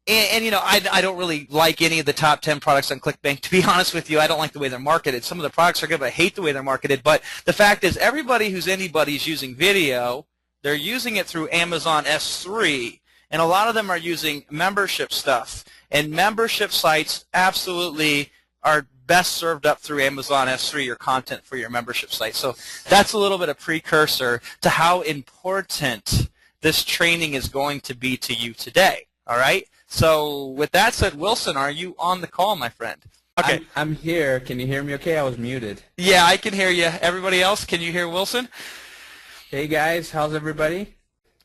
And you know, I don't really like any of the top 10 products on ClickBank. To be honest with you, I don't like the way they're marketed. Some of the products are good, but I hate the way they're marketed. But the fact is, everybody who's anybody's using video, they're using it through Amazon S3, and a lot of them are using membership stuff. And membership sites absolutely are best served up through Amazon S3, your content for your membership site. So that's a little bit of precursor to how important this training is going to be to you today. All right? So with that said, Wilson, are you on the call, my friend? Okay. I'm here. Can you hear me okay? I was muted. Yeah, I can hear you. Everybody else, can you hear Wilson? Hey, guys. How's everybody?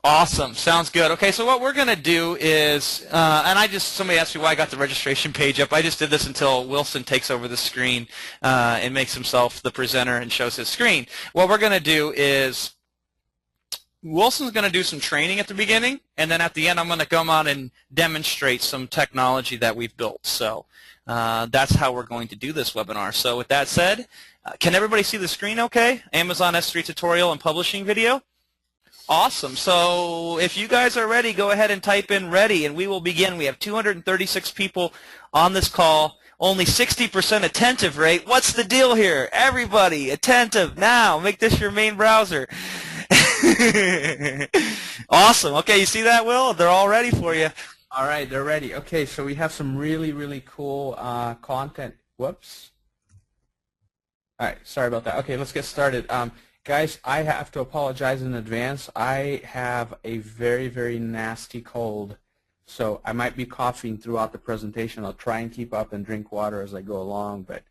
Awesome. Sounds good. Okay, so what we're going to do is, and somebody asked me why I got the registration page up. I just did this until Wilson takes over the screen and makes himself the presenter and shows his screen. What we're going to do is, Wilson's going to do some training at the beginning, and then at the end I'm going to come on and demonstrate some technology that we've built. So that's how we're going to do this webinar. So with that said, can everybody see the screen okay? Amazon S3 tutorial and publishing video? Awesome. So if you guys are ready, go ahead and type in ready, and we will begin. We have 236 people on this call. Only 60% attentive rate. What's the deal here? Everybody attentive now. Make this your main browser. Awesome. Okay, you see that, Will? They're all ready for you. All right, they're ready. Okay, so we have some really, really cool content. Whoops. All right, sorry about that. Okay, let's get started. Guys, I have to apologize in advance. I have a very, very nasty cold, so I might be coughing throughout the presentation. I'll try and keep up and drink water as I go along, but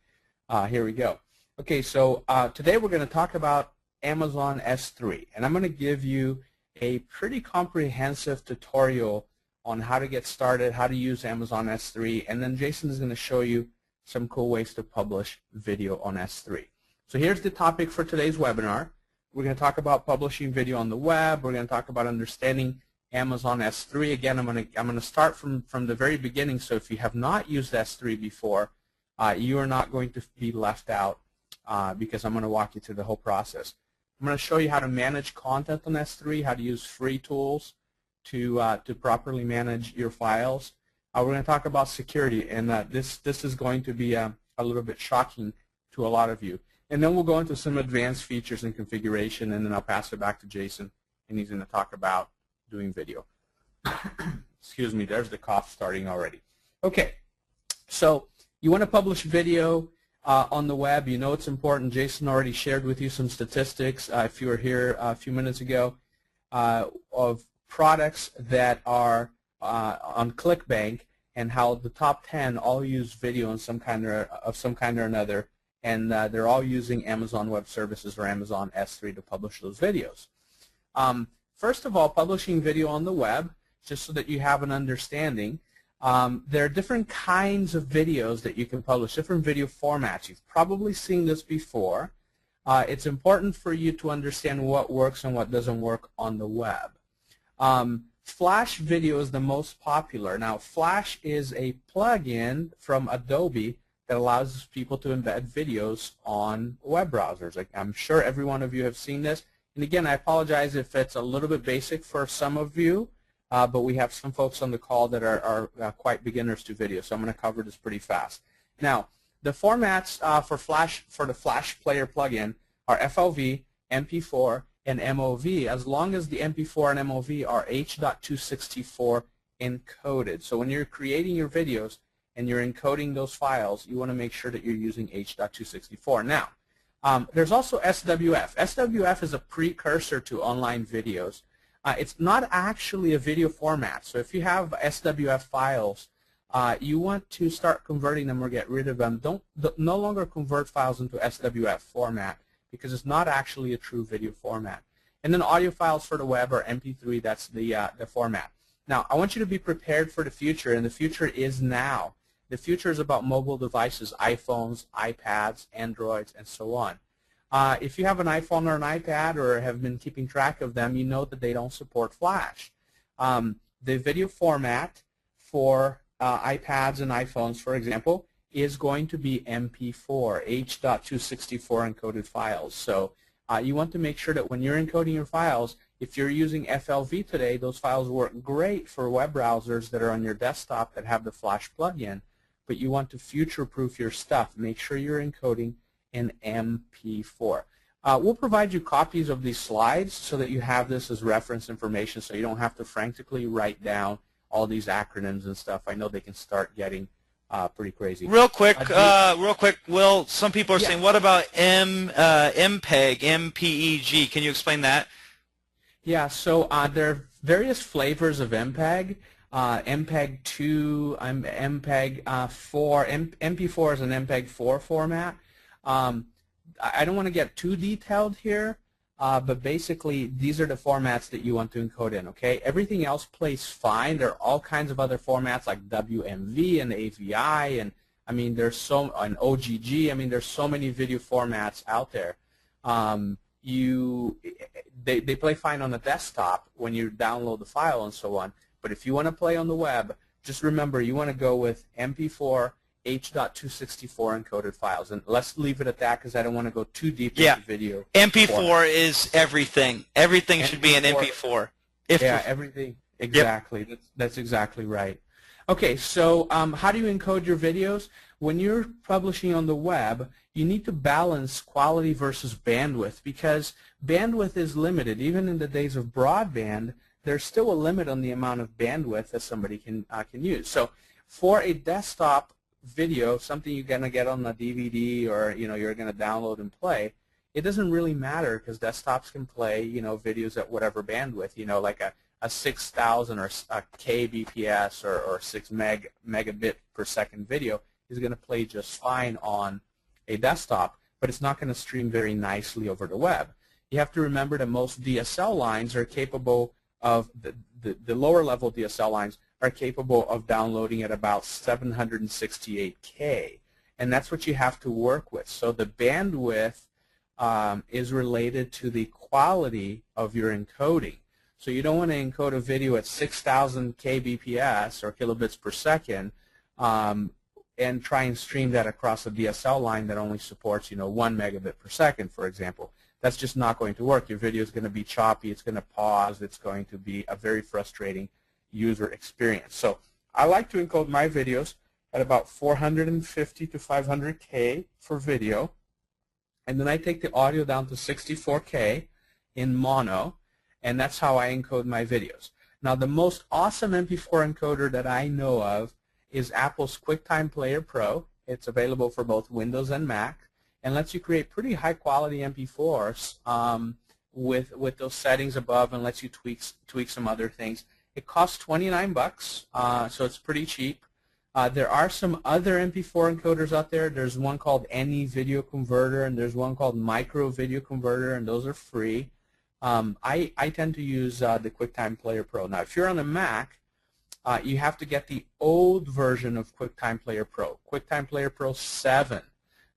here we go. Okay, so today we're going to talk about Amazon S3, and I'm going to give you a pretty comprehensive tutorial on how to get started, how to use Amazon S3, and then Jason is going to show you some cool ways to publish video on S3. So here's the topic for today's webinar. We're going to talk about publishing video on the web. We're going to talk about understanding Amazon S3. Again, I'm going to start from the very beginning. So if you have not used S3 before, you are not going to be left out because I'm going to walk you through the whole process. I'm going to show you how to manage content on S3, how to use free tools to properly manage your files. We're going to talk about security, and this is going to be a little bit shocking to a lot of you. And then we'll go into some advanced features and configuration, and then I'll pass it back to Jason, and he's going to talk about doing video. Excuse me, there's the cough starting already. Okay, so you want to publish video on the web. You know it's important. Jason already shared with you some statistics, if you were here a few minutes ago, of products that are on ClickBank, and how the top 10 all use video in some kind or another, and they're all using Amazon Web Services or Amazon S3 to publish those videos. First of all, publishing video on the web, just so that you have an understanding, there are different kinds of videos that you can publish, different video formats. You've probably seen this before. It's important for you to understand what works and what doesn't work on the web. Flash video is the most popular. Now, Flash is a plugin from Adobe that allows people to embed videos on web browsers. I'm sure every one of you have seen this. And again, I apologize if it's a little bit basic for some of you, but we have some folks on the call that are quite beginners to video, so I'm going to cover this pretty fast. Now, the formats for the Flash Player plugin are FLV, MP4, and MOV, as long as the MP4 and MOV are H.264 encoded. So when you're creating your videos and you're encoding those files, you want to make sure that you're using H.264. Now, there's also SWF. SWF is a precursor to online videos. It's not actually a video format. So if you have SWF files, you want to start converting them or get rid of them. No longer convert files into SWF format, because it's not actually a true video format. And then audio files for the web are MP3. That's the format. Now, I want you to be prepared for the future, and the future is now. The future is about mobile devices, iPhones, iPads, Androids, and so on. If you have an iPhone or an iPad or have been keeping track of them, you know that they don't support Flash. The video format for iPads and iPhones, for example, is going to be MP4, H.264 encoded files. So you want to make sure that when you're encoding your files, If you're using FLV today, those files work great for web browsers that are on your desktop that have the Flash plugin, but you want to future-proof your stuff. Make sure you're encoding in MP4. We'll provide you copies of these slides so that you have this as reference information so you don't have to frantically write down all these acronyms and stuff. I know they can start getting pretty crazy. Real quick, Will, some people are saying, what about MPEG, MPEG? Can you explain that? Yeah, so there are various flavors of MPEG. MPEG 2, MPEG 4. MP4 is an MPEG 4 format. I don't want to get too detailed here, but basically these are the formats that you want to encode in, okay? Everything else plays fine. There are all kinds of other formats like WMV and AVI, and I mean there's an OGG. I mean there's so many video formats out there. They play fine on the desktop when you download the file and so on, but if you want to play on the web, just remember you want to go with MP4 H.264 encoded files, and let's leave it at that because I don't want to go too deep into video. MP4 is everything. Everything should be in MP4. Everything. Exactly. Yep. That's exactly right. Okay, so how do you encode your videos? When you're publishing on the web, you need to balance quality versus bandwidth because bandwidth is limited. Even in the days of broadband, there's still a limit on the amount of bandwidth that somebody can use. So for a desktop video, something you're going to get on a DVD or you're going to download and play, it doesn't really matter because desktops can play videos at whatever bandwidth, like a 6,000 or a kbps or 6 megabit per second video is going to play just fine on a desktop, but it's not going to stream very nicely over the web. You have to remember that most DSL lines are capable of, the lower level DSL lines are capable of downloading at about 768K, and that's what you have to work with. So the bandwidth is related to the quality of your encoding. So you don't want to encode a video at 6,000 kbps or kilobits per second and try and stream that across a DSL line that only supports 1 megabit per second, for example. That's just not going to work. Your video is going to be choppy, it's going to pause, it's going to be a very frustrating user experience. So I like to encode my videos at about 450 to 500K for video, and then I take the audio down to 64K in mono, and that's how I encode my videos. Now the most awesome MP4 encoder that I know of is Apple's QuickTime Player Pro. It's available for both Windows and Mac and lets you create pretty high quality MP4s with those settings above and lets you tweak some other things. It costs 29 bucks, so it's pretty cheap. There are some other MP4 encoders out there. There's one called Any Video Converter, and there's one called Micro Video Converter, and those are free. I tend to use the QuickTime Player Pro. Now, if you're on a Mac, you have to get the old version of QuickTime Player Pro, QuickTime Player Pro 7.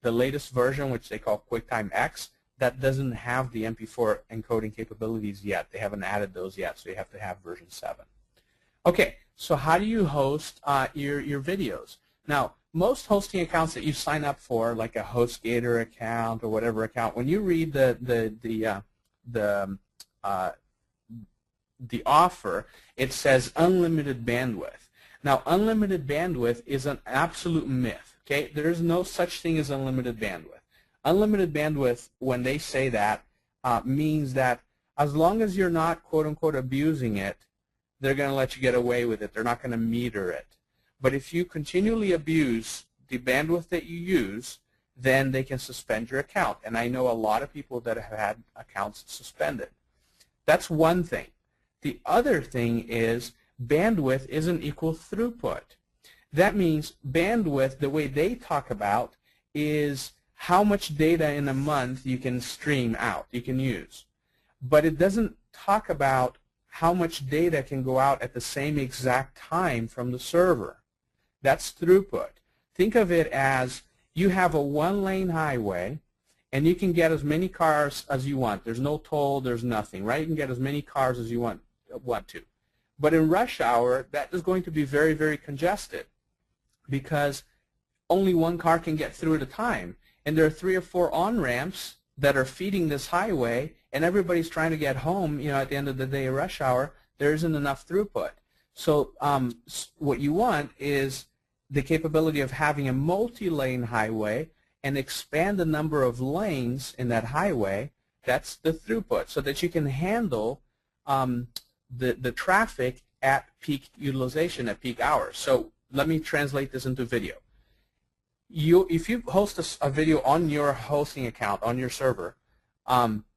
The latest version, which they call QuickTime X, that doesn't have the MP4 encoding capabilities yet. They haven't added those yet, so you have to have version 7. Okay, so how do you host your videos? Now, most hosting accounts that you sign up for, like a HostGator account or whatever account, when you read the offer, it says unlimited bandwidth. Now, unlimited bandwidth is an absolute myth. Okay, there is no such thing as unlimited bandwidth. Unlimited bandwidth, when they say that, means that as long as you're not, quote unquote, abusing it, they're going to let you get away with it. They're not going to meter it. But if you continually abuse the bandwidth that you use, then they can suspend your account. And I know a lot of people that have had accounts suspended. That's one thing. The other thing is bandwidth isn't equal throughput. That means bandwidth, the way they talk about, is how much data in a month you can stream out, you can use. But it doesn't talk about how much data can go out at the same exact time from the server. That's throughput. Think of it as you have a one-lane highway, and you can get as many cars as you want. There's no toll, there's nothing, right? You can get as many cars as you want to. But in rush hour, that is going to be very, very congested because only one car can get through at a time. And there are 3 or 4 on-ramps that are feeding this highway, and everybody's trying to get home, at the end of the day, rush hour, there isn't enough throughput. So what you want is the capability of having a multi-lane highway and expand the number of lanes in that highway. That's the throughput, so that you can handle the traffic at peak utilization, at peak hours. So let me translate this into video. If you host a video on your hosting account, on your server,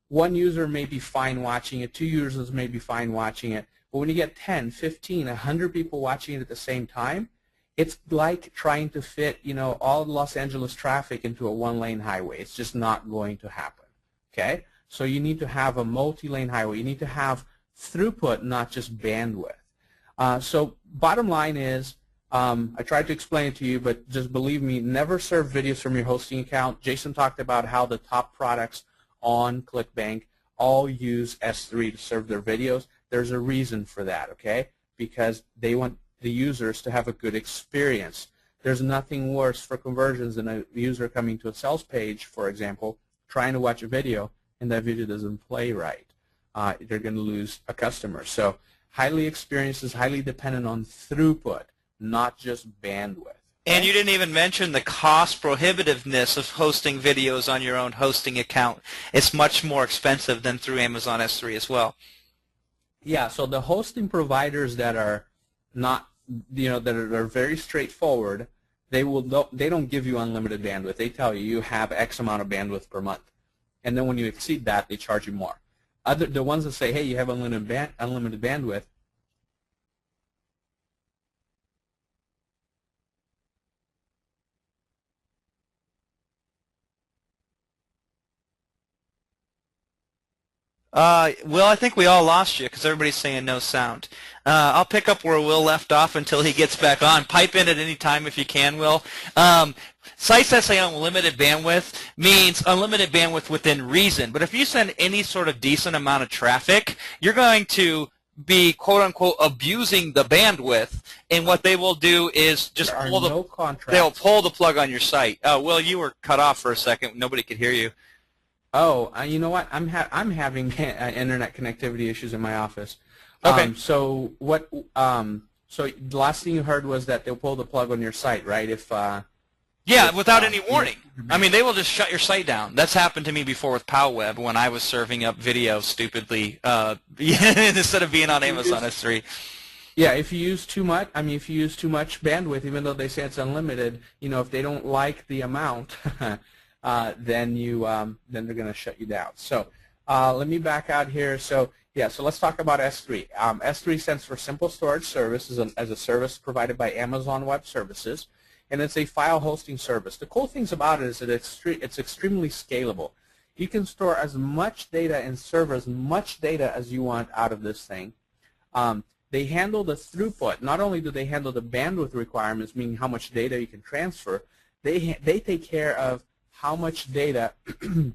one user may be fine watching it, 2 users may be fine watching it, but when you get 10, 15, 100 people watching it at the same time, it's like trying to fit, all Los Angeles traffic into a one-lane highway. It's just not going to happen, okay? So you need to have a multi-lane highway. You need to have throughput, not just bandwidth. So bottom line is, I tried to explain it to you, but just believe me, never serve videos from your hosting account. Jason talked about how the top products on ClickBank all use S3 to serve their videos. There's a reason for that, okay? Because they want the users to have a good experience. There's nothing worse for conversions than a user coming to a sales page, for example, trying to watch a video, and that video doesn't play right. They're going to lose a customer. So highly experienced is highly dependent on throughput, not just bandwidth. And you didn't even mention the cost prohibitiveness of hosting videos on your own hosting account. It's much more expensive than through Amazon S3 as well. Yeah, so the hosting providers that are not, that are very straightforward, they don't give you unlimited bandwidth. They tell you you have X amount of bandwidth per month, and then when you exceed that, they charge you more. The ones that say, hey, you have unlimited bandwidth, Will, I think we all lost you because everybody's saying no sound. I'll pick up where Will left off until he gets back on. Pipe in at any time if you can, Will. Sites that say unlimited bandwidth means unlimited bandwidth within reason. But if you send any sort of decent amount of traffic, you're going to be, quote-unquote, abusing the bandwidth. And what they will do is just pull they'll pull the plug on your site. Will, you were cut off for a second. Nobody could hear you. Oh, you know what? I'm having internet connectivity issues in my office. Okay. So what? So the last thing you heard was that they'll pull the plug on your site, right? Without any warning. I mean, they will just shut your site down. That's happened to me before with PowWeb when I was serving up video stupidly instead of being on Amazon S3. Yeah, if you use too much, if you use too much bandwidth, even though they say it's unlimited, if they don't like the amount. Then they're going to shut you down. So let me back out here. So let's talk about S3. S3 stands for Simple Storage Service as a service provided by Amazon Web Services, and it's a file hosting service. The cool things about it is that it's extremely scalable. You can store as much data and serve as much data as you want out of this thing. They handle the throughput. Not only do they handle the bandwidth requirements, meaning how much data you can transfer, they take care of how much data you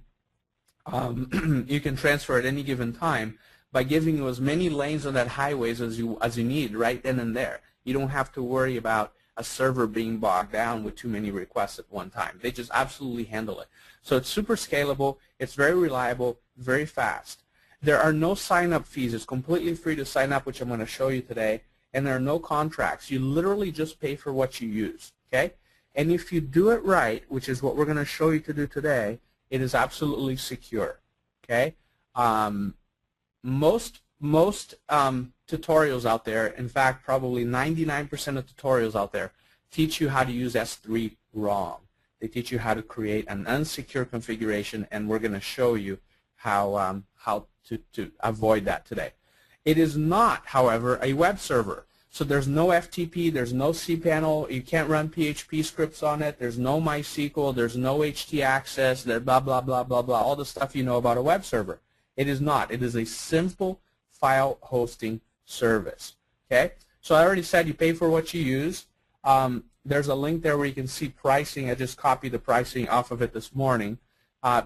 can transfer at any given time by giving you as many lanes on that highways as you need right then and there. You don't have to worry about a server being bogged down with too many requests at one time. They just absolutely handle it. So it's super scalable, it's very reliable, very fast. There are no sign-up fees. It's completely free to sign up, which I'm going to show you today, and there are no contracts. You literally just pay for what you use, okay? And if you do it right, which is what we're going to show you to do today, it is absolutely secure. Okay. Most tutorials out there, in fact, probably 99% of tutorials out there, teach you how to use S3 wrong. They teach you how to create an unsecure configuration, and we're going to show you how to avoid that today. It is not, however, a web server. So there's no FTP, there's no cPanel, you can't run PHP scripts on it, there's no MySQL, there's no htaccess, there blah, blah, blah, blah, blah, all the stuff you know about a web server. It is not. It is a simple file hosting service. Okay? So I already said you pay for what you use. There's a link there where you can see pricing. I just copied the pricing off of it this morning.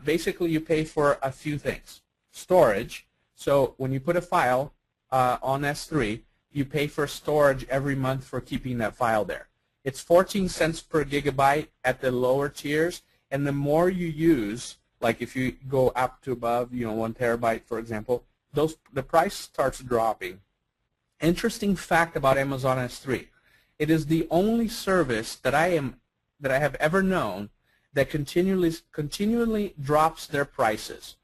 Basically, you pay for a few things. Storage. So when you put a file on S3, you pay for storage every month for keeping that file there. It's 14 cents per gigabyte at the lower tiers, and the more you use, like if you go up to above, 1 terabyte, for example, the price starts dropping. Interesting fact about Amazon S3. It is the only service that I have ever known that continually drops their prices.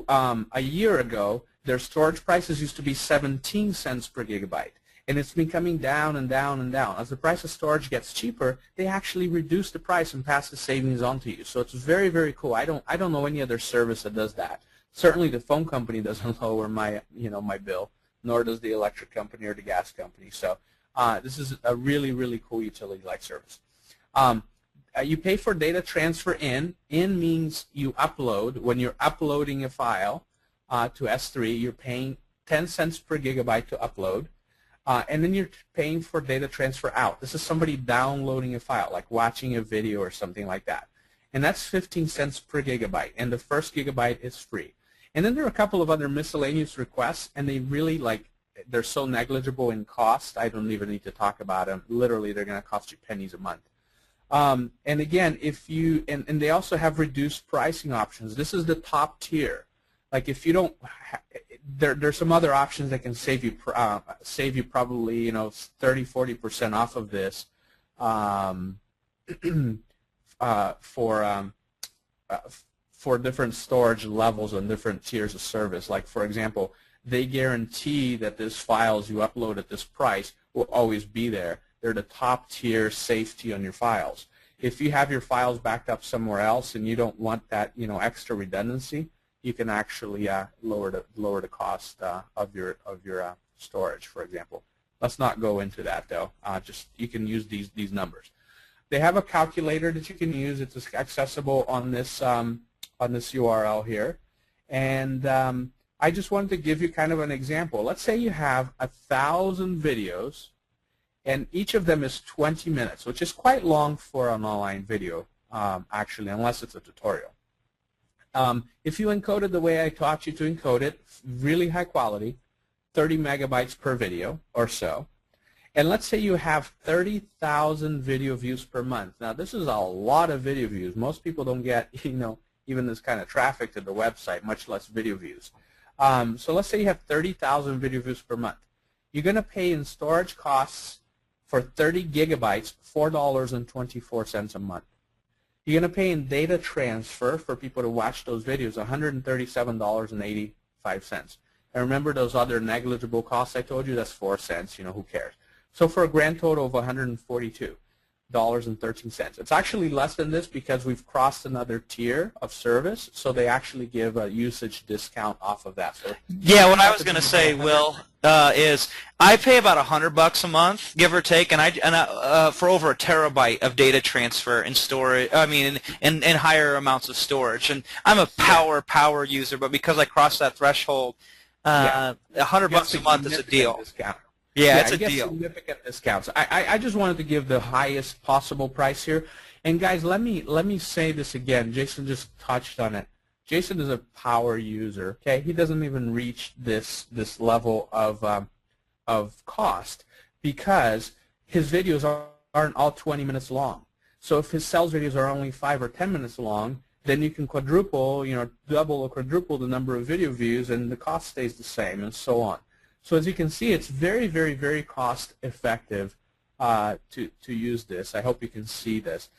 A year ago, their storage prices used to be 17 cents per gigabyte, and it's been coming down and down and down. As the price of storage gets cheaper, they actually reduce the price and pass the savings on to you. So it's very, very cool. I don't know any other service that does that. Certainly, the phone company doesn't lower my my bill, nor does the electric company or the gas company. So this is a really, really cool utility-like service. You pay for data transfer in. In means you upload. When you're uploading a file to S3, you're paying 10 cents per gigabyte to upload. And then you're paying for data transfer out. This is somebody downloading a file, like watching a video or something like that. And that's 15 cents per gigabyte. And the first gigabyte is free. And then there are a couple of other miscellaneous requests, and they really, they're so negligible in cost, I don't even need to talk about them. Literally, they're going to cost you pennies a month. And again, and they also have reduced pricing options. This is the top tier. Like if you don't, there's some other options that can save you probably 30-40% off of this for different storage levels and different tiers of service. Like for example, they guarantee that these files you upload at this price will always be there. They're the top tier safety on your files. If you have your files backed up somewhere else and you don't want that extra redundancy, you can actually lower the cost of your storage, for example. Let's not go into that though. Just you can use these numbers. They have a calculator that you can use. It's accessible on this URL here, and I just wanted to give you kind of an example. Let's say you have 1,000 videos, and each of them is 20 minutes, which is quite long for an online video, actually, unless it's a tutorial. If you encode it the way I taught you to encode it, really high quality, 30 megabytes per video or so, and let's say you have 30,000 video views per month. Now, this is a lot of video views. Most people don't get, even this kind of traffic to the website, much less video views. So let's say you have 30,000 video views per month. You're going to pay in storage costs for 30 gigabytes, $4.24 a month. You're going to pay in data transfer for people to watch those videos, $137.85. And remember those other negligible costs I told you? That's 4 cents. Who cares? So for a grand total of $142.13. It's actually less than this because we've crossed another tier of service, so they actually give a usage discount off of that. So yeah, what I was going to say, Will, is I pay about $100 a month, give or take, and for over 1 terabyte of data transfer and storage. I mean, and higher amounts of storage. And I'm a power user, but because I crossed that threshold, $100 a month is a deal. Discount. Yeah, it's a deal. Significant discounts. I just wanted to give the highest possible price here. And guys, let me say this again. Jason just touched on it. Jason is a power user. Okay, he doesn't even reach this level of cost because his videos aren't all 20 minutes long. So if his sales videos are only 5 or 10 minutes long, then you can quadruple, double or quadruple the number of video views, and the cost stays the same, and so on. So as you can see, it's very, very, very cost effective to use this. I hope you can see this.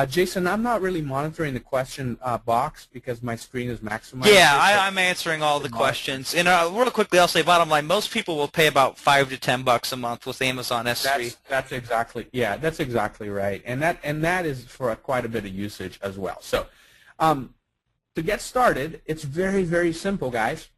Jason, I'm not really monitoring the question box because my screen is maximized. Yeah, I'm answering all the questions. And real quickly, I'll say bottom line, most people will pay about $5 to $10 a month with Amazon S3. That's exactly right. And that is for quite a bit of usage as well. So to get started, it's very, very simple, guys.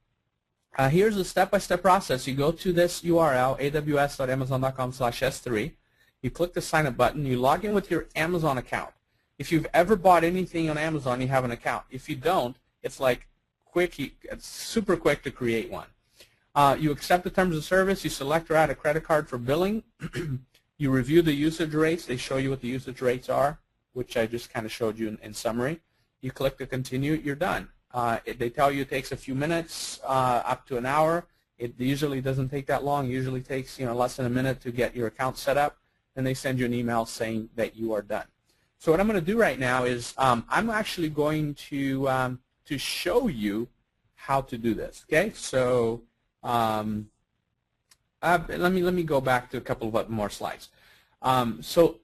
Here's the step-by-step process. You go to this URL, aws.amazon.com/s3. You click the sign up button. You log in with your Amazon account. If you've ever bought anything on Amazon, you have an account. If you don't, it's it's super quick to create one. You accept the terms of service. You select or add a credit card for billing. You review the usage rates. They show you what the usage rates are, which I just kind of showed you in summary. You click to continue. You're done. They tell you it takes a few minutes, up to an hour. It usually doesn't take that long. It usually takes less than a minute to get your account set up, and they send you an email saying that you are done. So what I'm going to do right now is I'm actually going to to show you how to do this. Okay, so let me go back to a couple of more slides. So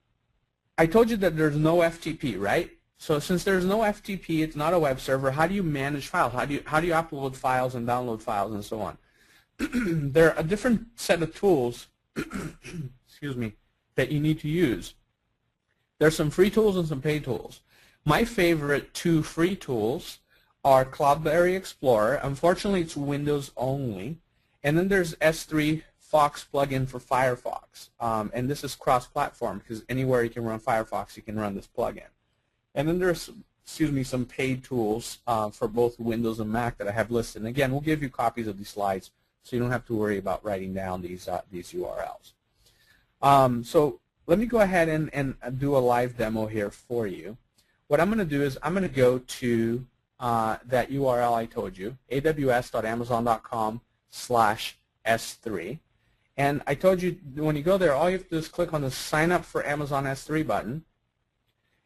I told you that there's no FTP, right? So since there's no FTP, it's not a web server. How do you manage files? How do you upload files and download files and so on? There are a different set of tools, excuse me, that you need to use. There's some free tools and some paid tools. My favorite two free tools are Cloudberry Explorer. Unfortunately, it's Windows only. And then there's S3 Fox plugin for Firefox. And this is cross-platform because anywhere you can run Firefox, you can run this plugin. And then there's, excuse me, some paid tools for both Windows and Mac that I have listed. And again, we'll give you copies of these slides so you don't have to worry about writing down these URLs. So let me go ahead and do a live demo here for you. What I'm going to do is I'm going to go to that URL I told you, aws.amazon.com/S3. And I told you when you go there, all you have to do is click on the Sign Up for Amazon S3 button.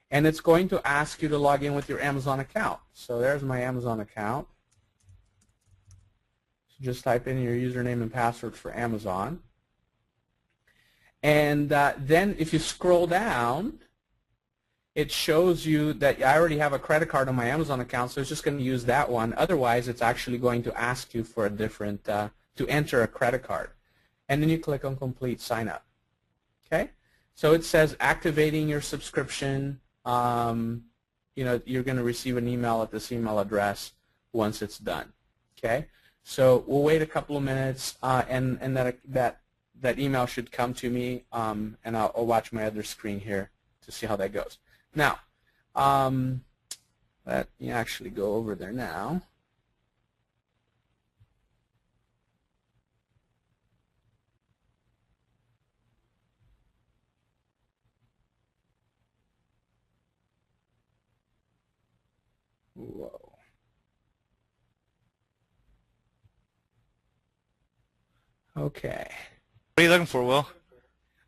And it's going to ask you to log in with your Amazon account. So there's my Amazon account. So just type in your username and password for Amazon. And then if you scroll down, it shows you that I already have a credit card on my Amazon account, so it's just going to use that one. Otherwise, it's actually going to ask you for a different, to enter a credit card. And then you click on Complete Sign Up. Okay? So it says activating your subscription. You know, you're going to receive an email at this email address once it's done. Okay? So we'll wait a couple of minutes, and that email should come to me, and I'll watch my other screen here to see how that goes. Now, let me actually go over there now. Whoa. Okay. What are you looking for, Will?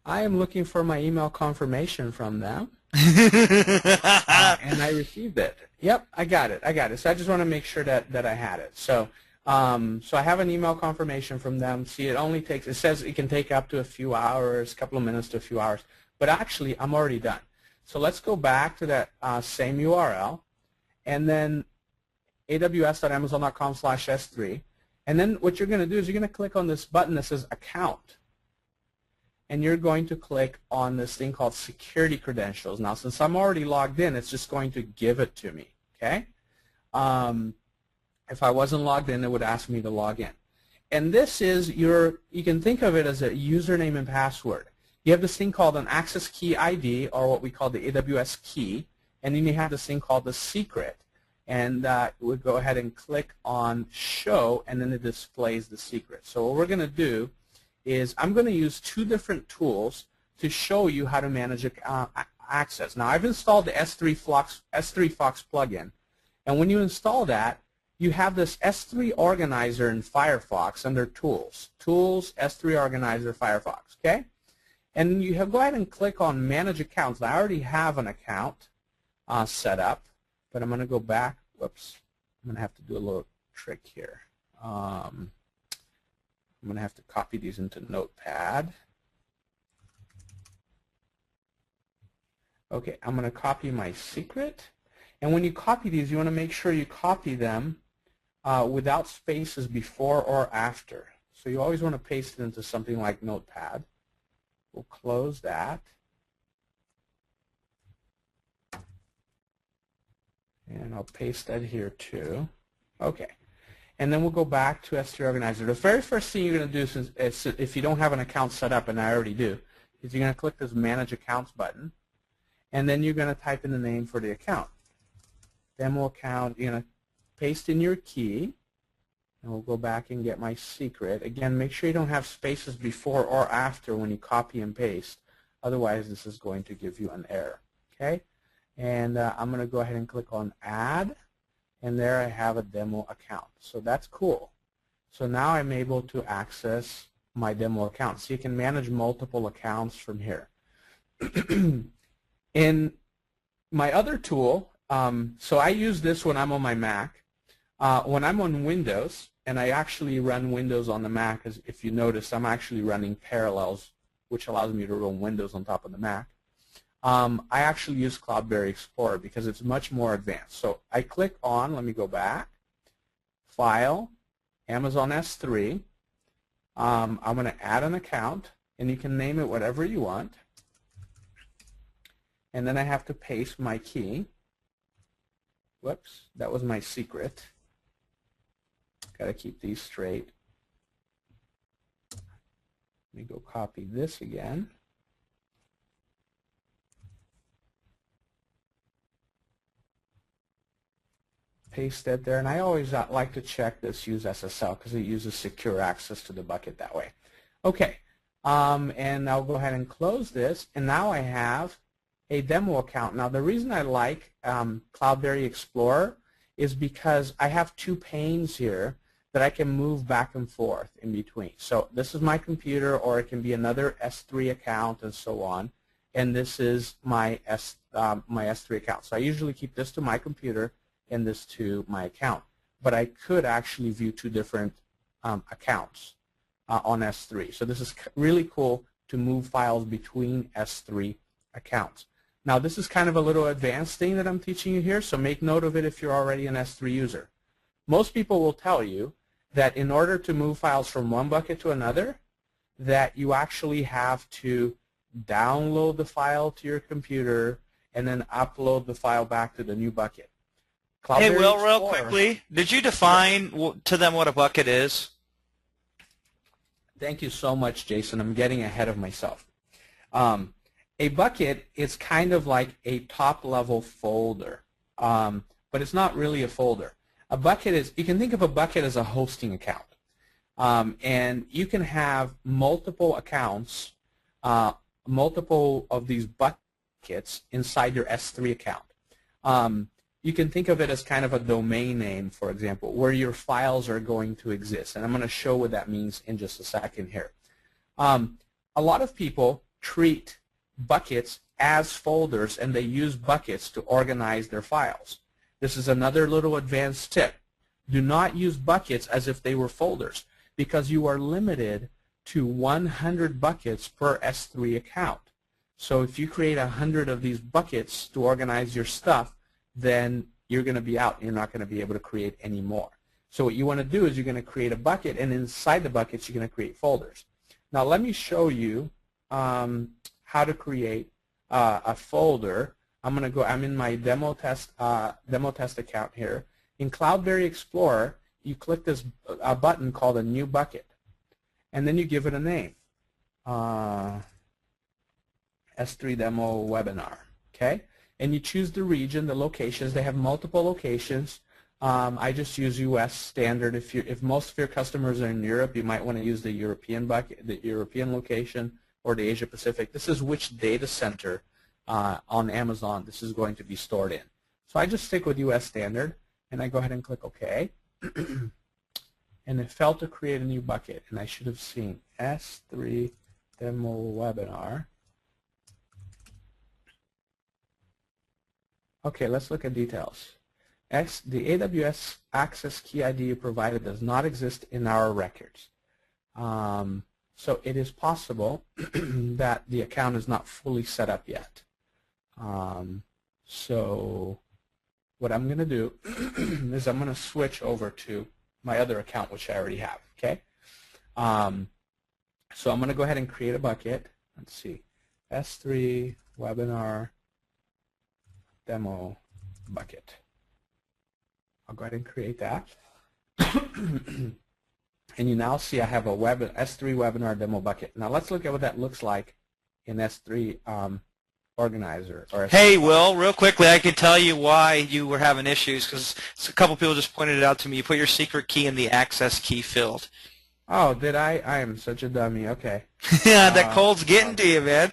I am looking for my email confirmation from them. And I received it. Yep, I got it. So I just want to make sure that I had it. So so I have an email confirmation from them. See, it says it can take up to a few hours, a couple of minutes to a few hours. But actually, I'm already done. So let's go back to that same URL, and then aws.amazon.com/S3. And then what you're going to do is you're going to click on this button that says Account. And you're going to click on this thing called Security Credentials. Now, since I'm already logged in, it's just going to give it to me, okay? If I wasn't logged in, it would ask me to log in. And this is you can think of it as a username and password. You have this thing called an access key ID, or what we call the AWS key, and then you have this thing called the secret. And we'll go ahead and click on Show, and then it displays the secret. So what we're going to do is I'm going to use two different tools to show you how to manage access. Now, I've installed the S3 Fox plugin, and when you install that, you have this S3 Organizer in Firefox under Tools. Tools, S3 Organizer, Firefox, okay? And you go ahead and click on Manage Accounts. Now, I already have an account set up, but I'm going to go back. Whoops. I'm going to have to do a little trick here. I'm going to have to copy these into Notepad. Okay, I'm going to copy my secret. And when you copy these, you want to make sure you copy them without spaces before or after. So you always want to paste it into something like Notepad. We'll close that. And I'll paste that here too. Okay. And then we'll go back to S3 Organizer. The very first thing you're going to do, is if you don't have an account set up, and I already do, is you're going to click this Manage Accounts button, and then you're going to type in the name for the account. Demo account, you're going to paste in your key, and we'll go back and get my secret. Again, make sure you don't have spaces before or after when you copy and paste. Otherwise, this is going to give you an error. Okay? And I'm going to go ahead and click on Add. And there I have a demo account. So that's cool. So now I'm able to access my demo account. So you can manage multiple accounts from here. In my other tool, so I use this when I'm on my Mac. When I'm on Windows, and I actually run Windows on the Mac, as if you notice, I'm actually running Parallels, which allows me to run Windows on top of the Mac. I actually use Cloudberry Explorer because it's much more advanced. So I click on, let me go back, File, Amazon S3. I'm going to add an account, and you can name it whatever you want. And then I have to paste my key. Whoops, that was my secret. Got to keep these straight. Let me go copy this again. Paste that there, and I always like to check this use SSL because it uses secure access to the bucket that way. Okay, and I'll go ahead and close this, and now I have a demo account. Now the reason I like Cloudberry Explorer is because I have two panes here that I can move back and forth in between. So this is my computer, or it can be another S3 account and so on, and this is my S3 account. So I usually keep this to my computer and this to my account. But I could actually view two different accounts on S3. So this is really cool to move files between S3 accounts. Now this is kind of a little advanced thing that I'm teaching you here, so make note of it if you're already an S3 user. Most people will tell you that in order to move files from one bucket to another, that you actually have to download the file to your computer and then upload the file back to the new bucket. Cloudberry Hey, Will, Explorer, real quickly, did you define to them what a bucket is? Thank you so much, Jason. I'm getting ahead of myself. A bucket is kind of like a top-level folder, but it's not really a folder. A bucket is, you can think of a bucket as a hosting account, and you can have multiple accounts, multiple of these buckets inside your S3 account. You can think of it as kind of a domain name, for example, where your files are going to exist. And I'm going to show what that means in just a second here. A lot of people treat buckets as folders, and they use buckets to organize their files. This is another little advanced tip. Do not use buckets as if they were folders, because you are limited to 100 buckets per S3 account. So if you create 100 of these buckets to organize your stuff, then you're going to be out. You're not going to be able to create any more. So what you want to do is you're going to create a bucket, and inside the buckets you're going to create folders. Now let me show you how to create a folder. I'm in my demo test account here. In Cloudberry Explorer, you click this button called a new bucket, and then you give it a name. S3 Demo Webinar. Okay? And you choose the region, the locations. They have multiple locations. I just use U.S. standard. If most of your customers are in Europe, you might want to use the European bucket, the European location, or the Asia Pacific. This is which data center on Amazon this is going to be stored in. So I just stick with U.S. standard, and I go ahead and click OK. And it failed to create a new bucket, and I should have seen S3 Demo Webinar. Okay, let's look at details. The AWS access key ID you provided does not exist in our records. So it is possible that the account is not fully set up yet. So what I'm going to do is I'm going to switch over to my other account, which I already have. Okay. So I'm going to go ahead and create a bucket. Let's see, S3 Webinar Demo Bucket. I'll go ahead and create that. And you now see I have a S3 Webinar Demo Bucket. Now let's look at what that looks like in S3 Organizer. Or Hey, Will, real quickly, I can tell you why you were having issues, because a couple people just pointed it out to me. You put your secret key in the access key field. Oh, did I? I am such a dummy. Okay. Yeah, that cold's getting to you, man.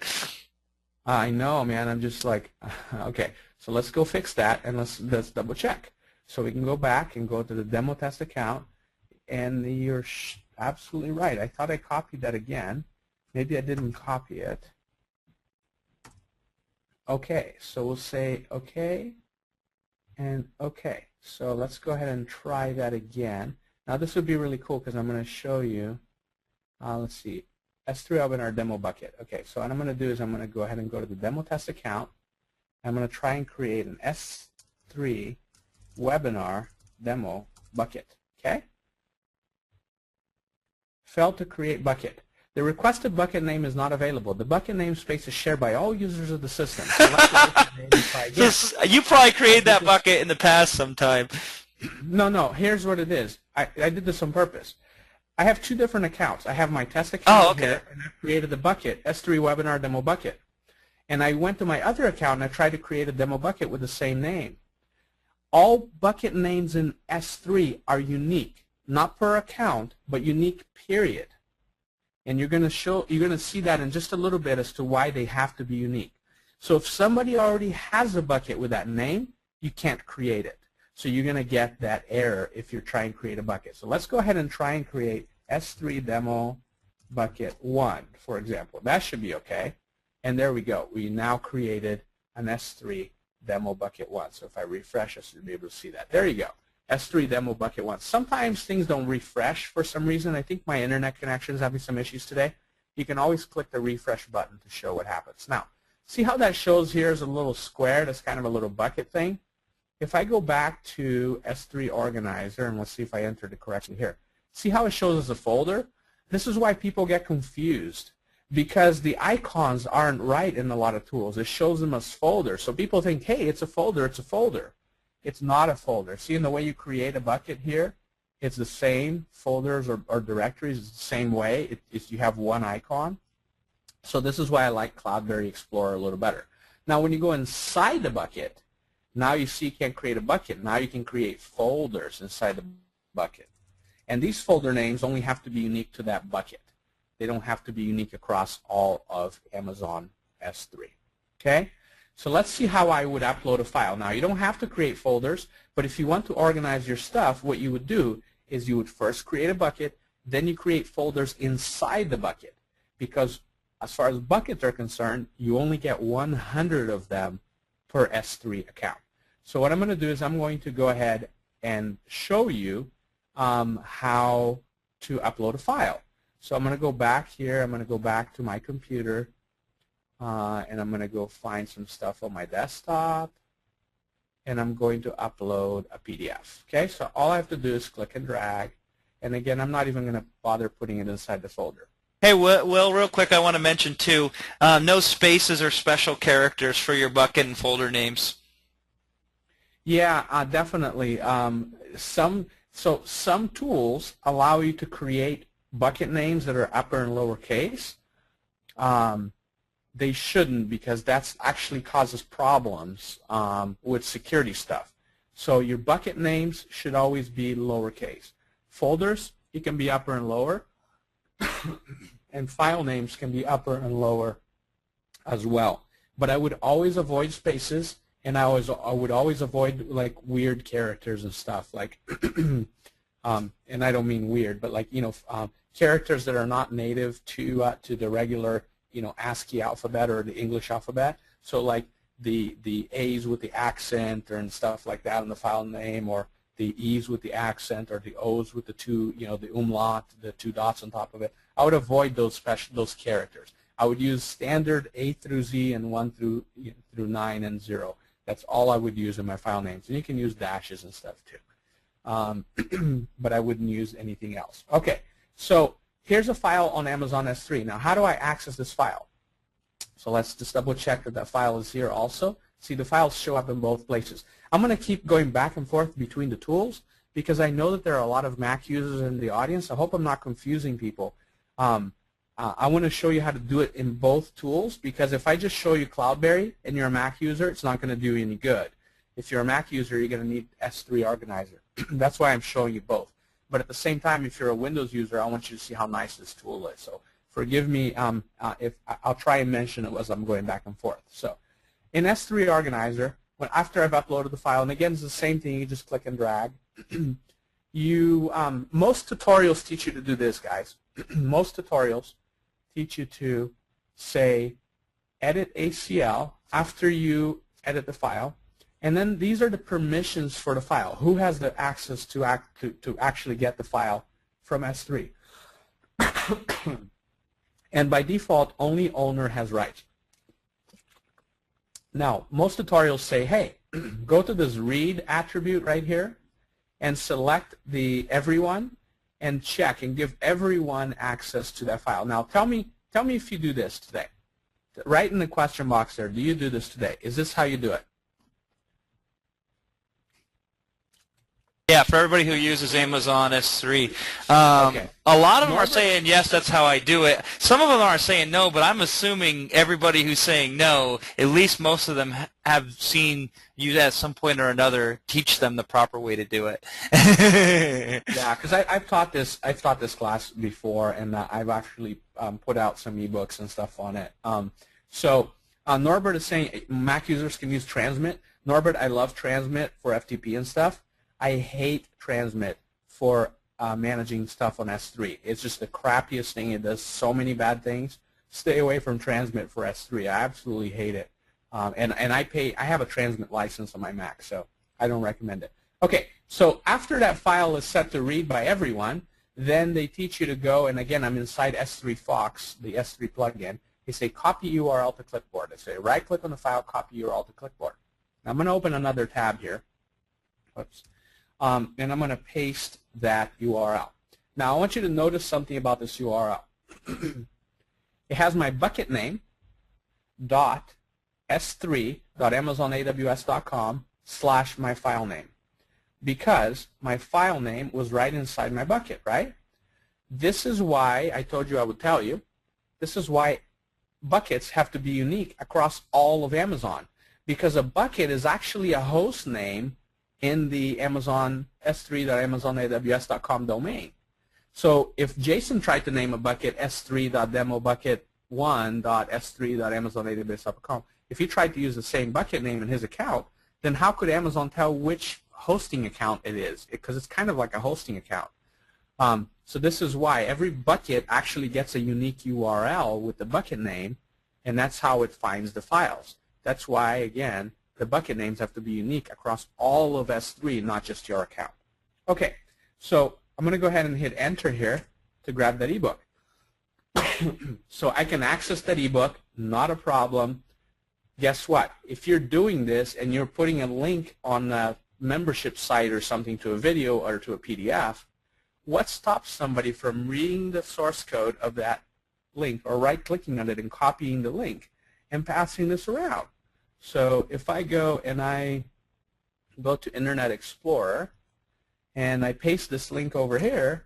I know, man. I'm just like, okay. So let's go fix that, and let's double check. So we can go back and go to the demo test account, and you're absolutely right. I thought I copied that again. Maybe I didn't copy it. Okay, so we'll say okay and okay. So let's go ahead and try that again. Now this would be really cool because I'm going to show you, let's see, S3 webinar demo bucket. Okay, so what I'm going to do is I'm going to go ahead and go to the demo test account. I'm going to try and create an S3 webinar demo bucket. Okay? Failed to create bucket. The requested bucket name is not available. The bucket namespace is shared by all users of the system. Yes, you probably created that bucket in the past sometime. No. Here's what it is. I did this on purpose. I have two different accounts. I have my test account here, and I created the bucket, S3 webinar demo bucket. And I went to my other account and I tried to create a demo bucket with the same name. All bucket names in S3 are unique, not per account, but unique, period. And you're going to see that in just a little bit as to why they have to be unique. So if somebody already has a bucket with that name, you can't create it. So you're going to get that error if you're trying to create a bucket. So let's go ahead and try and create S3 demo bucket 1, for example. That should be okay. And there we go. We now created an S3 demo bucket 1. So if I refresh, I should be able to see that. There you go. S3 demo bucket 1. Sometimes things don't refresh for some reason. I think my internet connection is having some issues today. You can always click the refresh button to show what happens. Now, see how that shows here is a little square? That's kind of a little bucket thing. If I go back to S3 Organizer, and let's see if I entered it correctly here. See how it shows as a folder? This is why people get confused, because the icons aren't right in a lot of tools. It shows them as folders. So people think, hey, it's a folder, it's a folder. It's not a folder. See, in the way you create a bucket here, it's the same folders or directories. It's the same way. You have one icon. So this is why I like Cloudberry Explorer a little better. Now, when you go inside the bucket, now you see you can create a bucket. Now you can create folders inside the bucket. And these folder names only have to be unique to that bucket. They don't have to be unique across all of Amazon S3. Okay? So let's see how I would upload a file. Now, you don't have to create folders, but if you want to organize your stuff, what you would do is you would first create a bucket, then you create folders inside the bucket. Because as far as buckets are concerned, you only get 100 of them per S3 account. So what I'm going to do is I'm going to go ahead and show you how to upload a file. So I'm going to go back here. I'm going to go back to my computer, and I'm going to go find some stuff on my desktop, and I'm going to upload a PDF. Okay, so all I have to do is click and drag, and again, I'm not even going to bother putting it inside the folder. Hey, Will, real quick, I want to mention, too, no spaces or special characters for your bucket and folder names. Yeah, definitely. Some tools allow you to create bucket names that are upper and lower case. They shouldn't, because that actually causes problems with security stuff. So your bucket names should always be lowercase. Folders, it can be upper and lower. And file names can be upper and lower as well. But I would always avoid spaces, and I would always avoid like weird characters and stuff, like and I don't mean weird, but like, characters that are not native to the regular, ASCII alphabet or the English alphabet. So like the A's with the accent and stuff like that in the file name, or the E's with the accent, or the O's with the two, the umlaut, the two dots on top of it. I would avoid those characters. I would use standard A through Z and 1 through 9 and 0. That's all I would use in my file names. And you can use dashes and stuff too. But I wouldn't use anything else. Okay, so here's a file on Amazon S3. Now, how do I access this file? So let's just double check that file is here also. See, the files show up in both places. I'm going to keep going back and forth between the tools because I know that there are a lot of Mac users in the audience. I hope I'm not confusing people. I want to show you how to do it in both tools, because if I just show you Cloudberry and you're a Mac user, it's not going to do you any good. If you're a Mac user, you're going to need S3 Organizer. That's why I'm showing you both. But at the same time, if you're a Windows user, I want you to see how nice this tool is. So forgive me if I'll try and mention it as I'm going back and forth. So in S3 Organizer, after I've uploaded the file, and again, it's the same thing. You just click and drag. Most tutorials teach you to do this, guys. Most tutorials teach you to say edit ACL after you edit the file. And then these are the permissions for the file. Who has the access to actually get the file from S3? And by default, only owner has rights. Now, most tutorials say, hey, go to this read attribute right here and select the everyone and check and give everyone access to that file. Now, tell me if you do this today. Write in the question box there, do you do this today? Is this how you do it? Yeah, for everybody who uses Amazon S3. Okay. A lot of them are saying, yes, that's how I do it. Some of them are saying no, but I'm assuming everybody who's saying no, at least most of them have seen you at some point or another teach them the proper way to do it. Yeah, because I've taught this class before, and I've actually put out some ebooks and stuff on it. So Norbert is saying Mac users can use Transmit. Norbert, I love Transmit for FTP and stuff. I hate Transmit for managing stuff on S3. It's just the crappiest thing. It does so many bad things. Stay away from Transmit for S3. I absolutely hate it. And I have a Transmit license on my Mac, so I don't recommend it. Okay, so after that file is set to read by everyone, then they teach you to go, and again, I'm inside S3 Fox, the S3 plugin. They say copy URL to clipboard. They say right-click on the file, copy URL to clipboard. Now, I'm going to open another tab here. Whoops. And I'm going to paste that URL. Now, I want you to notice something about this URL. It has my bucket name, .s3.amazonaws.com / my file name, because my file name was right inside my bucket, right? This is why I told you I would tell you. This is why buckets have to be unique across all of Amazon, because a bucket is actually a host name in the Amazon s3.amazonaws.com domain. So if Jason tried to name a bucket s3.demobucket1.s3.amazonaws.com, if he tried to use the same bucket name in his account, then how could Amazon tell which hosting account it is? Because it's kind of like a hosting account. So this is why every bucket actually gets a unique URL with the bucket name, and that's how it finds the files. That's why, again, the bucket names have to be unique across all of S3, not just your account. Okay, so I'm going to go ahead and hit enter here to grab that ebook. So I can access that ebook, not a problem. Guess what? If you're doing this and you're putting a link on a membership site or something to a video or to a PDF, what stops somebody from reading the source code of that link or right-clicking on it and copying the link and passing this around? So if I go and I go to Internet Explorer and I paste this link over here,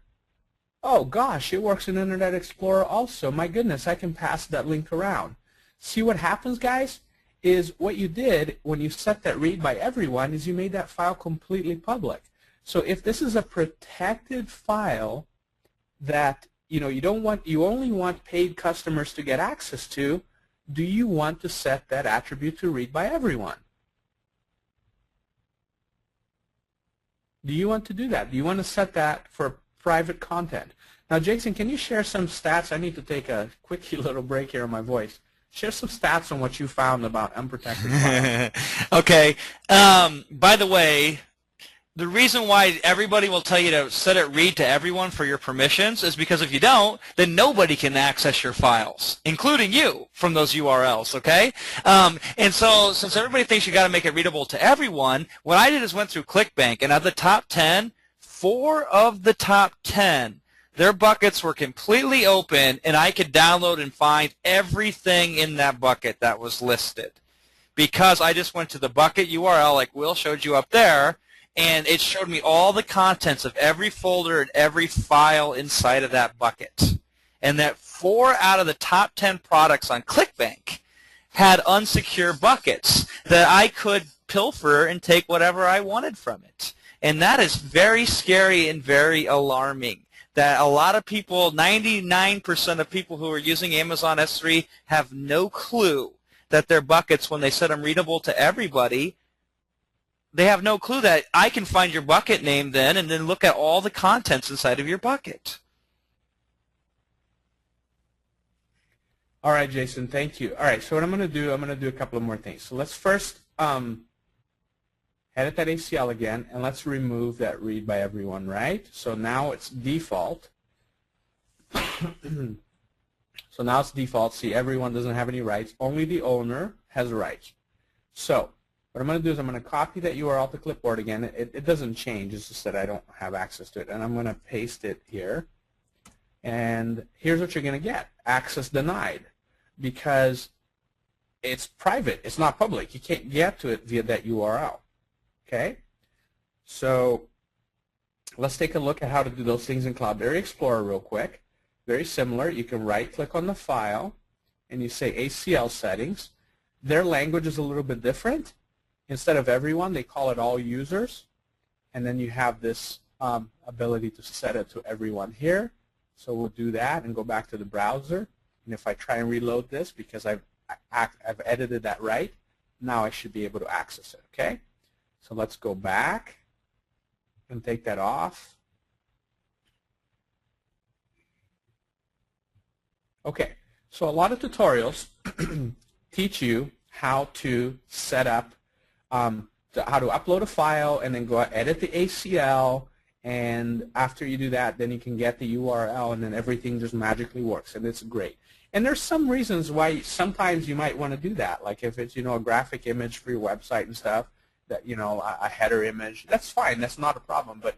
oh gosh, it works in Internet Explorer also. My goodness, I can pass that link around. See what happens, guys, is what you did when you set that read by everyone is you made that file completely public. So if this is a protected file that you only want paid customers to get access to, do you want to set that attribute to read by everyone? Do you want to do that? Do you want to set that for private content? Now, Jason, can you share some stats? I need to take a quick little break here on my voice. Share some stats on what you found about unprotected files. Okay. By the way, the reason why everybody will tell you to set it read to everyone for your permissions is because if you don't, then nobody can access your files, including you, from those URLs, okay? And so since everybody thinks you got to make it readable to everyone, what I did is went through ClickBank, and of the top 10, 4 of the top 10, their buckets were completely open, and I could download and find everything in that bucket that was listed because I just went to the bucket URL like Will showed you up there, and it showed me all the contents of every folder and every file inside of that bucket. And that 4 out of the top 10 products on ClickBank had unsecure buckets that I could pilfer and take whatever I wanted from it. And that is very scary and very alarming. That a lot of people, 99% of people who are using Amazon S3 have no clue that their buckets, when they set them readable to everybody, they have no clue that I can find your bucket name then and then look at all the contents inside of your bucket. All right, Jason, thank you. All right, so what I'm going to do a couple of more things. So let's first edit that ACL again, and let's remove that read by everyone, right? So now it's default. So now it's default. See, everyone doesn't have any rights. Only the owner has rights. So what I'm going to do is I'm going to copy that URL to clipboard again. It doesn't change. It's just that I don't have access to it. And I'm going to paste it here. And here's what you're going to get. Access denied. Because it's private. It's not public. You can't get to it via that URL. Okay? So let's take a look at how to do those things in Cloudberry Explorer real quick. Very similar. You can right-click on the file, and you say ACL settings. Their language is a little bit different. Instead of everyone, they call it all users. And then you have this ability to set it to everyone here. So we'll do that and go back to the browser. And if I try and reload this, because I've edited that right, now I should be able to access it. Okay? So let's go back and take that off. Okay, so a lot of tutorials teach you how to set up, how to upload a file and then go edit the ACL, and after you do that, then you can get the URL and then everything just magically works, and it's great. And there's some reasons why sometimes you might want to do that, like if it's, a graphic image for your website and stuff, that, a header image, that's fine, that's not a problem, but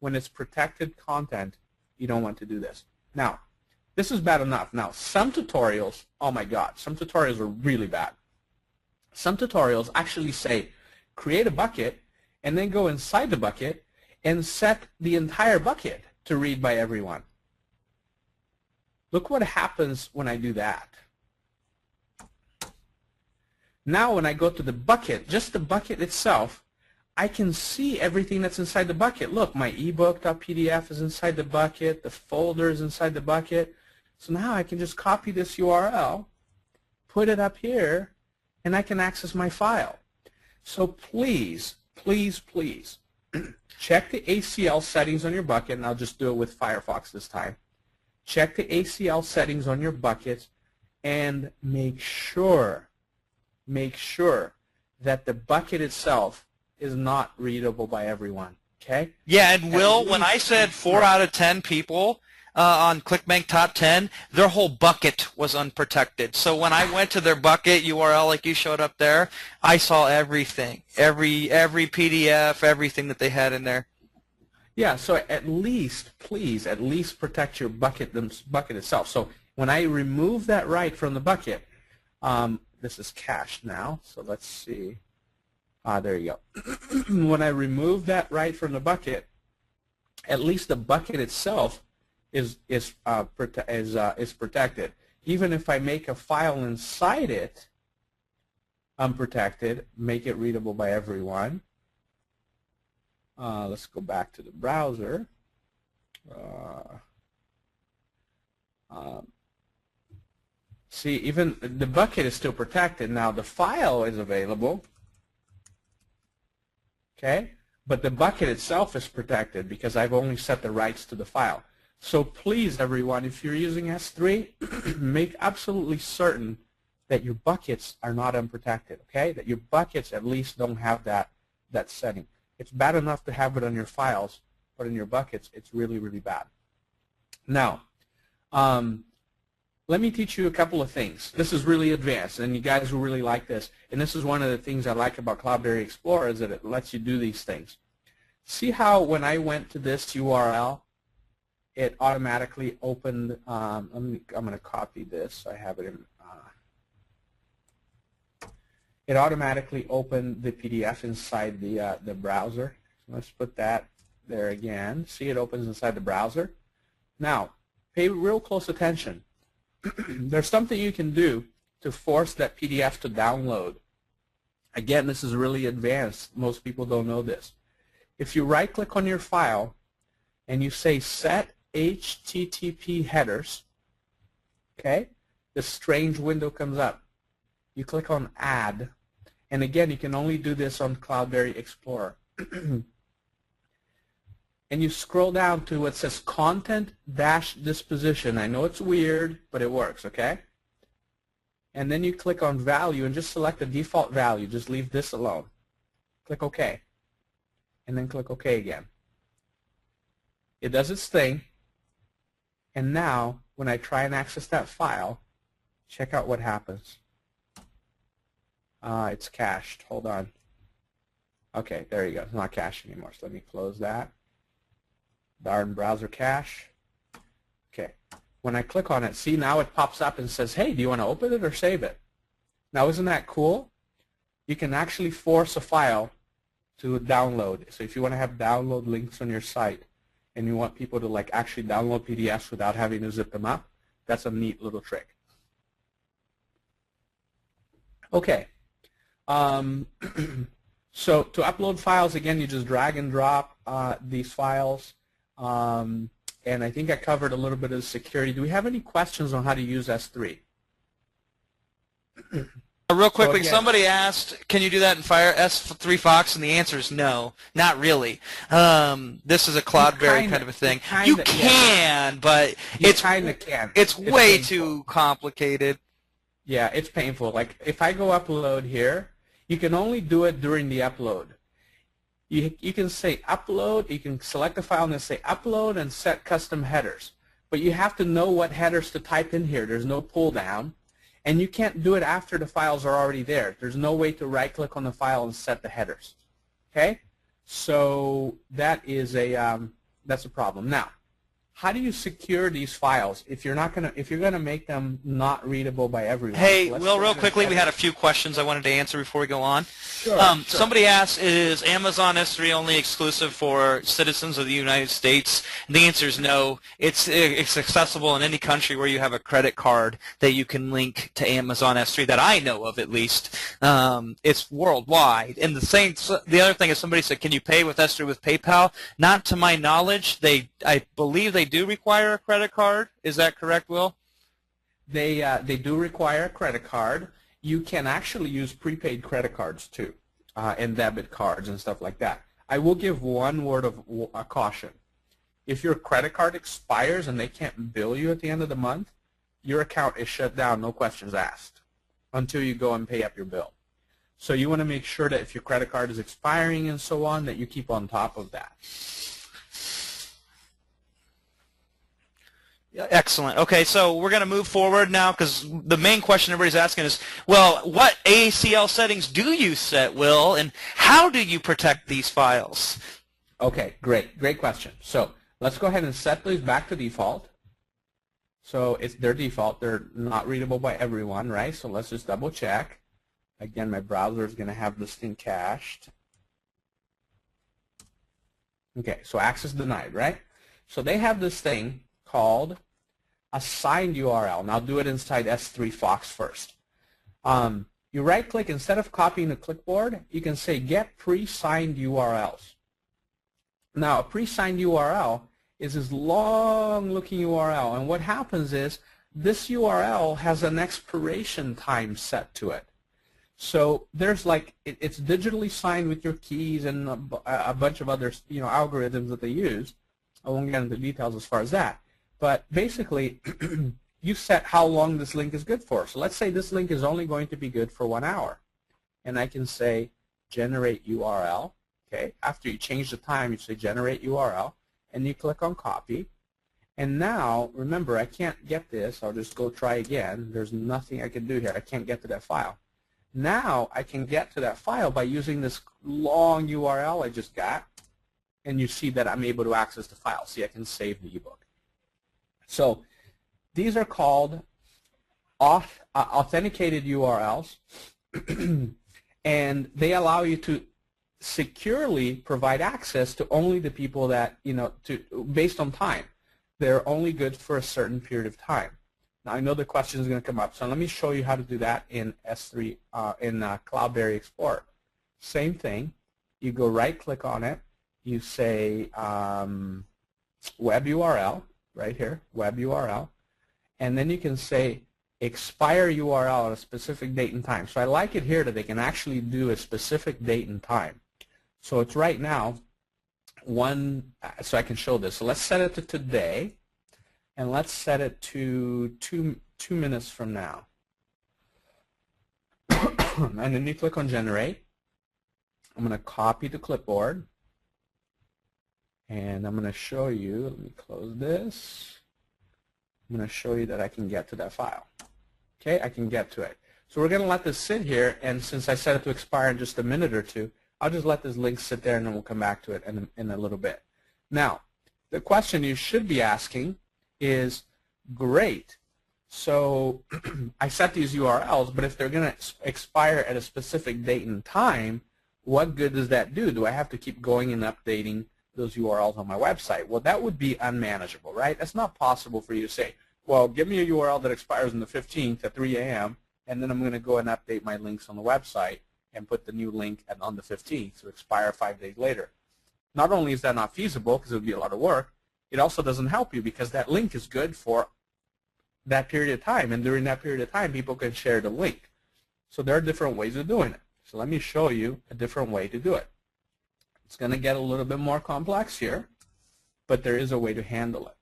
when it's protected content, you don't want to do this. Now, this is bad enough. Now, some tutorials, oh my God, some tutorials are really bad. Some tutorials actually say, create a bucket, and then go inside the bucket and set the entire bucket to read by everyone. Look what happens when I do that. Now when I go to the bucket, just the bucket itself, I can see everything that's inside the bucket. Look, my ebook.pdf is inside the bucket, the folder is inside the bucket. So now I can just copy this URL, put it up here, and I can access my file. So please, please, please, check the ACL settings on your bucket, and I'll just do it with Firefox this time. Check the ACL settings on your bucket and make sure that the bucket itself is not readable by everyone, okay? Yeah, and Will, when I said 4 out of 10 people on ClickBank Top 10, their whole bucket was unprotected. So when I went to their bucket URL like you showed up there, I saw everything, every PDF, everything that they had in there. Yeah, so at least, please, at least protect your bucket itself. So when I remove that right from the bucket, this is cached now, so let's see. There you go. When I remove that right from the bucket, at least the bucket itself is protected. Even if I make a file inside it unprotected, make it readable by everyone. Let's go back to the browser. See, even the bucket is still protected. Now the file is available. Okay, but the bucket itself is protected because I've only set the rights to the file. So please, everyone, if you're using S3, make absolutely certain that your buckets are not unprotected, okay? That your buckets at least don't have that setting. It's bad enough to have it on your files, but in your buckets, it's really, really bad. Now, let me teach you a couple of things. This is really advanced, and you guys will really like this. And this is one of the things I like about Cloudberry Explorer is that it lets you do these things. See how when I went to this URL, it automatically opened, I'm going to copy this. I have it in, it automatically opened the PDF inside the browser. So let's put that there again. See, it opens inside the browser. Now, pay real close attention. There's something you can do to force that PDF to download. Again, this is really advanced. Most people don't know this. If you right-click on your file and you say Set HTTP Headers, okay, this strange window comes up. You click on Add, and again, you can only do this on Cloudberry Explorer. And you scroll down to what says Content-Disposition. I know it's weird, but it works, okay? And then you click on Value and just select the default value. Just leave this alone. Click OK. And then click OK again. It does its thing. And now, when I try and access that file, check out what happens. It's cached. Hold on. Okay, there you go. It's not cached anymore. So let me close that. Darn browser cache. Okay. When I click on it, see, now it pops up and says, hey, do you want to open it or save it? Now, isn't that cool? You can actually force a file to download. So if you want to have download links on your site and you want people to like actually download PDFs without having to zip them up, that's a neat little trick. Okay. So to upload files, again, you just drag and drop these files. And I think I covered a little bit of security. Do we have any questions on how to use S3? Real quickly, again, somebody asked, can you do that in Fire S3 Fox? And the answer is no, not really. This is a Cloudberry kind of a thing. You can, but it's way too complicated. Yeah, it's painful. Like if I go upload here, you can only do it during the upload. You can say upload, you can select a file and then say upload and set custom headers. But you have to know what headers to type in here. There's no pull down. And you can't do it after the files are already there. There's no way to right-click on the file and set the headers. Okay? So that is that's a problem. Now, how do you secure these files if you're gonna make them not readable by everyone? Hey, Will, real quickly, we had a few questions I wanted to answer before we go on. Sure. Somebody asked, is Amazon S3 only exclusive for citizens of the United States? And the answer is no. It's accessible in any country where you have a credit card that you can link to Amazon S3 that I know of, at least. It's worldwide. And the other thing is, somebody said, can you pay with S3 with PayPal? Not to my knowledge. I believe they do require a credit card. Is that correct, Will? They do require a credit card. You can actually use prepaid credit cards too, and debit cards and stuff like that. I will give one word of caution. If your credit card expires and they can't bill you at the end of the month, your account is shut down, no questions asked, until you go and pay up your bill. So you want to make sure that if your credit card is expiring and so on, that you keep on top of that. Excellent. Okay, so we're going to move forward now because the main question everybody's asking is, well, what ACL settings do you set, Will, and how do you protect these files? Okay, great. Great question. So let's go ahead and set these back to default. So it's their default. They're not readable by everyone, right? So let's just double check. Again, my browser is going to have this thing cached. Okay, so access denied, right? So they have this thing called assigned URL. Now do it inside S3 Fox first. You right-click, instead of copying the clipboard, you can say get pre-signed URLs. Now a pre-signed URL is this long-looking URL, and what happens is this URL has an expiration time set to it. So there's like, it's digitally signed with your keys and a bunch of other algorithms that they use. I won't get into details as far as that. But basically, you set how long this link is good for. So let's say this link is only going to be good for 1 hour. And I can say generate URL. Okay. After you change the time, you say generate URL. And you click on copy. And now, remember, I can't get this. I'll just go try again. There's nothing I can do here. I can't get to that file. Now I can get to that file by using this long URL I just got. And you see that I'm able to access the file. See, I can save the ebook. So these are called authenticated URLs, and they allow you to securely provide access to only the people that, based on time. They're only good for a certain period of time. Now, I know the question is going to come up, so let me show you how to do that in S3, in Cloudberry Explorer. Same thing. You go right-click on it. You say web URL. Right here, web URL, and then you can say expire URL at a specific date and time. So I like it here that they can actually do a specific date and time. So it's right now so I can show this. So let's set it to today, and let's set it to two minutes from now. And then you click on generate. I'm going to copy the clipboard, and I'm going to show you. Let me close this. I'm going to show you that I can get to that file. Okay, I can get to it. So we're going to let this sit here, and since I set it to expire in just a minute or two, I'll just let this link sit there, and then we'll come back to it in a little bit. Now, the question you should be asking is, great, so I set these URLs, but if they're going to expire at a specific date and time, what good does that do? Do I have to keep going and updating those URLs on my website? Well, that would be unmanageable, right? That's not possible for you to say, well, give me a URL that expires on the 15th at 3 a.m., and then I'm going to go and update my links on the website and put the new link on the 15th to expire 5 days later. Not only is that not feasible because it would be a lot of work, it also doesn't help you because that link is good for that period of time, and during that period of time, people can share the link. So there are different ways of doing it. So let me show you a different way to do it. It's going to get a little bit more complex here, but there is a way to handle it.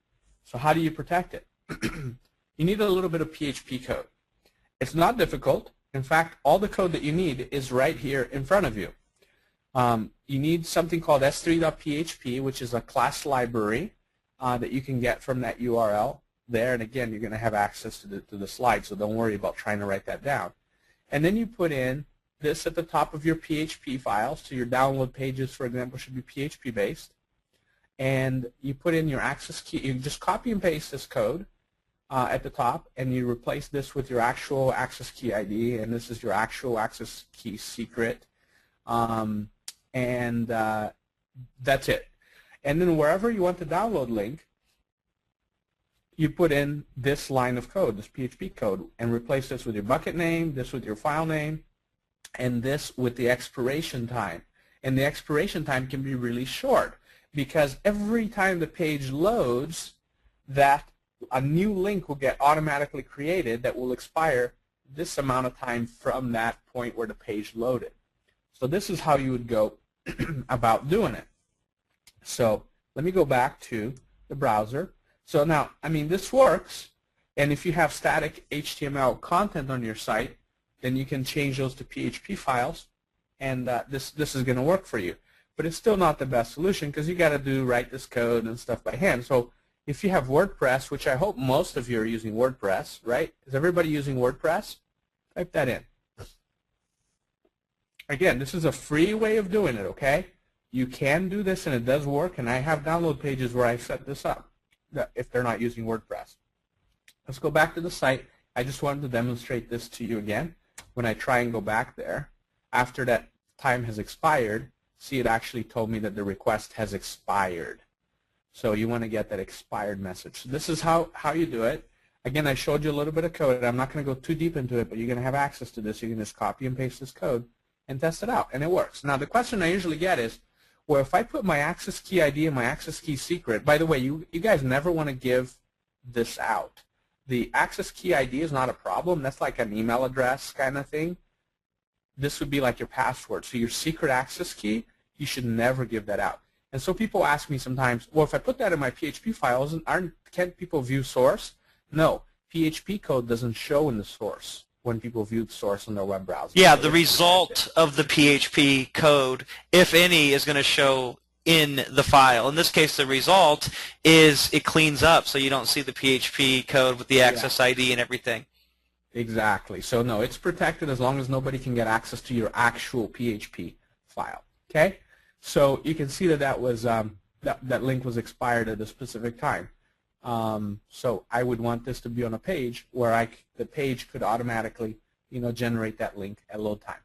So how do you protect it? You need a little bit of PHP code. It's not difficult. In fact, all the code that you need is right here in front of you. You need something called s3.php, which is a class library that you can get from that URL there. And again, you're going to have access to the slide, so don't worry about trying to write that down. And then you put in this at the top of your PHP files. So your download pages, for example, should be PHP-based. And you put in your access key. You just copy and paste this code at the top, and you replace this with your actual access key ID, and this is your actual access key secret. And that's it. And then wherever you want the download link, you put in this line of code, this PHP code, and replace this with your bucket name, this with your file name, and this with the expiration time. And the expiration time can be really short because every time the page loads, that a new link will get automatically created that will expire this amount of time from that point where the page loaded. So this is how you would go about doing it. So let me go back to the browser. So now, I mean, this works, and if you have static HTML content on your site, then you can change those to PHP files, and this is going to work for you. But it's still not the best solution because you got to write this code and stuff by hand. So if you have WordPress, which I hope most of you are using WordPress, right? Is everybody using WordPress? Type that in. Again, this is a free way of doing it, okay? You can do this, and it does work, and I have download pages where I set this up if they're not using WordPress. Let's go back to the site. I just wanted to demonstrate this to you again. When I try and go back there, after that time has expired, see, it actually told me that the request has expired. So you want to get that expired message. So this is how you do it. Again, I showed you a little bit of code. I'm not going to go too deep into it, but you're going to have access to this. You can just copy and paste this code and test it out, and it works. Now, the question I usually get is, well, if I put my access key ID and my access key secret, by the way, you guys never want to give this out. The access key ID is not a problem. That's like an email address kind of thing. This would be like your password. So your secret access key, you should never give that out. And so people ask me sometimes, well, if I put that in my PHP files, can't people view source? No, PHP code doesn't show in the source when people view the source on their web browser. Yeah, the result of the PHP code, if any, is going to show in the file. In this case, the result is it cleans up, so you don't see the PHP code with the access ID and everything. Exactly. So no, it's protected as long as nobody can get access to your actual PHP file. Okay. So you can see that that was that link was expired at a specific time. So I would want this to be on a page where the page could automatically, generate that link at load time.